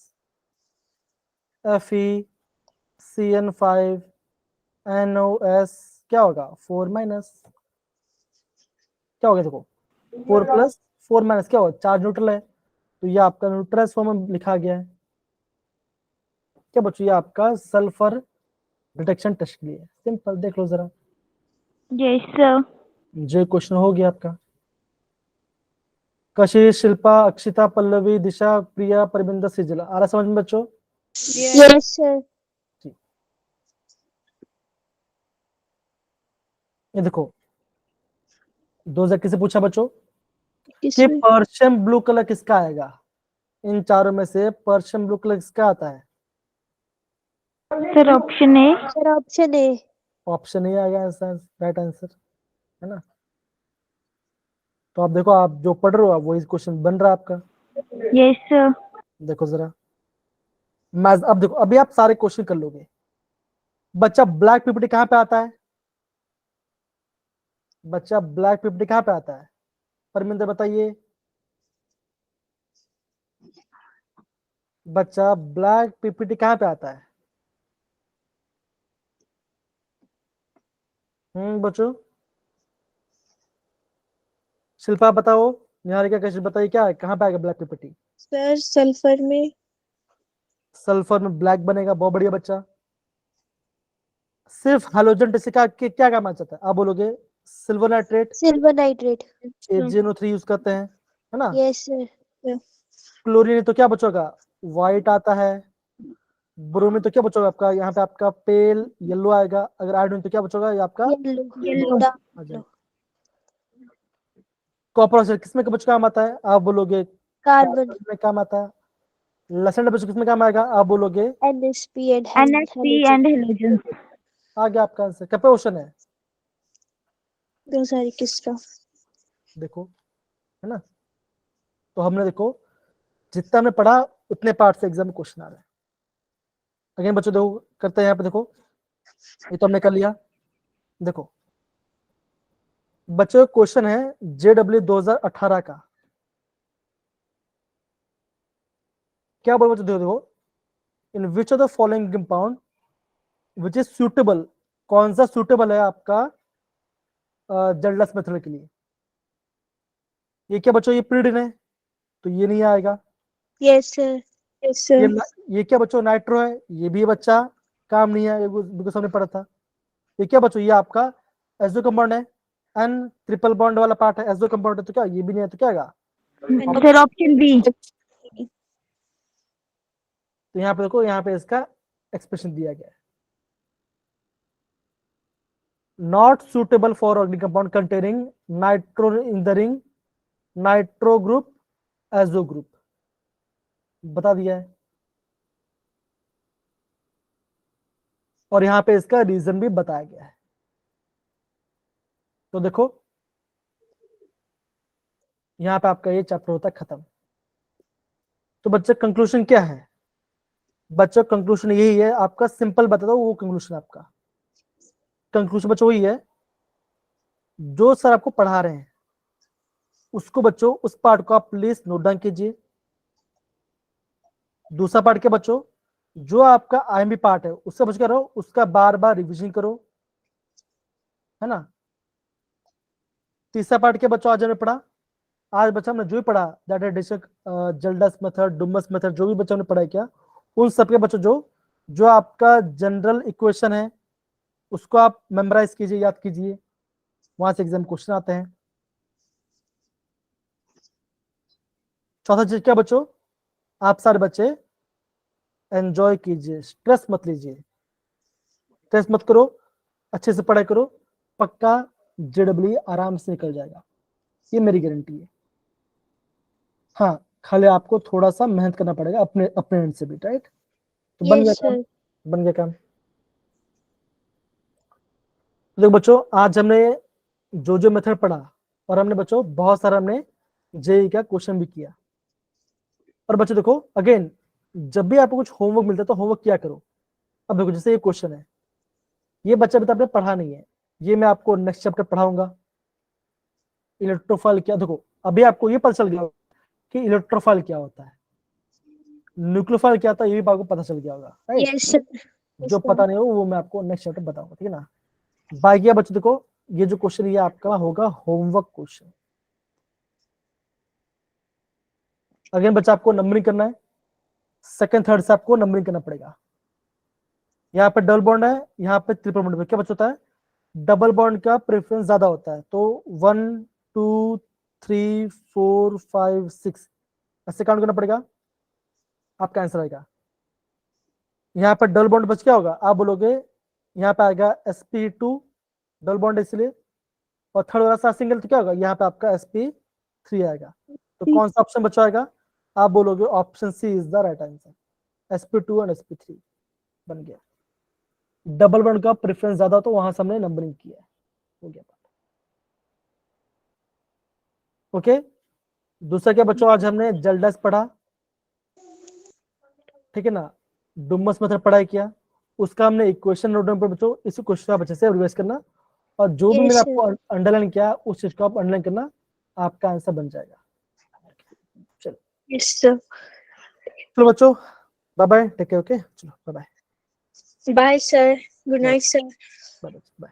FeCN5NOS, क्या होगा 4 माइनस, क्या होगा देखो 4 प्लस 4 माइनस क्या होगा, चार्ज न्यूट्रल है, तो ये आपका न्यूट्रल फॉर्म में लिखा गया है। क्या बच्चों, ये आपका सल्फर डिटेक्शन टेस्ट के लिए, सिंपल देख लो जरा। Yes sir. जो क्वेश्चन हो गया आपका। कशिश, शिल्पा, अक्षिता, पल्लवी, दिशा, प्रिया, परमिंदर, सिजला, आ रहा समझ में बच्चों। Yes sir. ये देखो 2000 किसे पूछा बच्चों कि किसमें? पर्शियन ब्लू कलर किसका आएगा, इन चारों में से पर्शियन ब्लू कलर किसका आता है। Sir option A. Sir option A. Option ही आएगा राइट आंसर, है ना। तो आप देखो, आप जो पढ़ रहे हो आप वही क्वेश्चन बन रहा है आपका। Yes sir. देखो जरा, मैं अब देखो, अभी आप सारे क्वेश्चन कर लोगे। बच्चा ब्लैक पीपीटी कहाँ पे आता है, बच्चा ब्लैक पीपीटी कहाँ पे आता है, परमिंदर बताइए। बच्चा ब्लैक पीपीटी कहाँ पे आता है, बच्चों। शिल्पा बताओ, निहारिका कैसे बताइए, क्या है कहाँ पे आएगा ब्लैक पीपीटी। सर सल्फर में। सल्फर में ब्लैक बनेगा, बहुत बढ़िया बच्चा। सिर्फ हेलोजन टेस्ट का क्या काम आ जाता है, आप बोलोगे silver nitrate, silver nitrate. AgNO3 use करते हैं, है ना। Yes sir. क्लोरीन तो क्या बचोगा, व्हाइट आता है, ब्रोमीन तो क्या बचोगा आपका, यहाँ पे आपका पेल येलो आएगा, अगर आयोडीन तो क्या बचोगा ये आपका येलो आ जाएगा। कॉपर ऑक्साइड किसमें कुछ काम आता है, आप बोलोगे कार्बन में काम आता है। लसन डब्ल्यू किसमें काम आएगा, आप बोलोगे NSP and NSP and halogens. आ गया आपका आंसर। कब पे क्वेश्चन है दो सारी किसका देखो, है ना। तो हमने देखो जितना हमने पढ़ा उतने पार्ट से एग्जाम में क्वेश्चन आ रहे हैं। अगेन बच्चों देखो करते हैं, यहाँ पे देखो ये तो हमने कर लिया। देखो बच्चों क्वेश्चन है JW 2018 का, क्या बोल बच्चों देखो, in which of the following compound which is suitable, कौन सा सुटेबल है आपका जल्डस मेथड के लिए। ये क्या बच्चों, ये प्रीडिन है तो ये नहीं आएगा। यस सर ये क्या बच्चों नाइट्रो है, ये भी बच्चा काम नहीं है, बिकॉज हमने पढ़ा था। ये क्या बच्चों, ये आपका एसो कंपाउंड है, एन ट्रिपल बॉन्ड वाला पार्ट है, एसो कंपाउंड है, तो क्या ये भी नहीं है तो क्या आएगा। Sir, option B. तो यहाँ पे देखो, यहाँ पे इसका एक्सप्रेशन दिया गया है, not suitable for organic compound containing nitro in the ring, nitro group, azo group, बता दिया है। और यहाँ पे इसका रीजन भी बताया गया है। तो देखो यहाँ पे आपका ये चैप्टर होता है खत्म। तो बच्चे कंक्लूजन क्या है, बच्चों कंक्लूजन यही है आपका, सिंपल बता दो वो कंक्लूजन आपका। कंक्लूजन बच्चों वही है जो सर आपको पढ़ा रहे हैं उसको बच्चों उस पार्ट को आप प्लीज नोट डाउन कीजिए। दूसरा पार्ट क्या बच्चों, जो आपका IMP पार्ट है उससे बच कर रहो, उसका बार बार रिविजन करो, है ना। तीसरा पार्ट क्या बच्चों आज हमने पढ़ा, आज बच्चा हमने जो भी पढ़ा दैट है डिशक जल्डस मेथड, डुमस मेथड, जो भी बच्चों ने पढ़ा है क्या, उन सबके बच्चों जो जो आपका जनरल इक्वेशन है उसको आप मेमोराइज कीजिए, याद कीजिए, वहां से एग्जाम क्वेश्चन आते हैं। चौथा चीज क्या बच्चों, आप सारे बच्चे एंजॉय कीजिए, स्ट्रेस मत लीजिए, स्ट्रेस मत करो, अच्छे से पढ़ाई करो, पक्का JEE आराम से निकल जाएगा, ये मेरी गारंटी है। हाँ खाली आपको थोड़ा सा मेहनत करना पड़ेगा अपने अपने एंड से भी, राइट। तो बन गया यस काम, सर बन गया काम। तो देखो बच्चों आज हमने जो मेथड पढ़ा और हमने बच्चों बहुत सारा हमने JEE का क्वेश्चन भी किया। और बच्चों देखो अगेन जब भी आपको कुछ होमवर्क मिलता है तो होमवर्क किया करो। अब देखो जैसे ये क्वेश्चन है, ये बच्चा भी तो आपने पढ़ा नहीं है, ये मैं आपको नेक्स्ट चैप्टर पढ़ाऊंगा। इलेक्ट्रोफाइल क्या, देखो अभी आपको ये पता चल गया कि इलेक्ट्रोफाइल क्या होता है, न्यूक्लियोफाइल क्या होता है ये भी आपको पता चल गया होगा, राइट। यस सर जो पता नहीं हो वो मैं आपको नेक्स्ट चैप्टर बताऊंगा, ठीक है ना। बाकी बच्चों देखो ये जो क्वेश्चन ये आपका होगा होमवर्क क्वेश्चन। अगेन बच्चा आपको नंबरिंग करना है, सेकंड थर्ड से आपको नंबरिंग करना पड़ेगा। यहाँ पे डबल बॉन्ड है, यहाँ पे ट्रिपल बॉन्ड है, क्या बच्चा होता है, डबल बॉन्ड का प्रेफरेंस ज्यादा होता है, तो 1 2 3 4 5 6 ऐसे काउंट करना पड़ेगा, आपका आंसर आएगा। यहाँ पर डबल बॉन्ड बच क्या होगा, आप बोलोगे यहाँ पे आएगा sp2 डबल बॉन्ड इसलिए, और थर्ड वाला सा सिंगल तो क्या होगा, यहाँ पे आपका sp3 आएगा। तो कौन सा ऑप्शन बचा आएगा, आप बोलोगे option C is the right answer, sp2 and sp3 बन गया। डबल बॉन्ड का प्रेफरेंस ज्यादा तो वहां से हमने नंबरिंग किया है, हो गया। ओके दूसरा क्या बच्चों, आज हमने जल्डस पढ़ा, ठीक है ना, डुमस मेथड पढ़ाई किया, उसका हमने इक्वेशन नोट डाउन पर बच्चों, इस क्वेश्चन आप अच्छे से रिवाइज करना, और जो भी मैंने यस आपको अंडरलाइन किया उस चीज को आप अंडरलाइन करना, आपका आंसर बन जाएगा। चलो यस सर चलो बच्चों bye bye, take care, okay चलो bye bye bye sir, good night sir. Bye.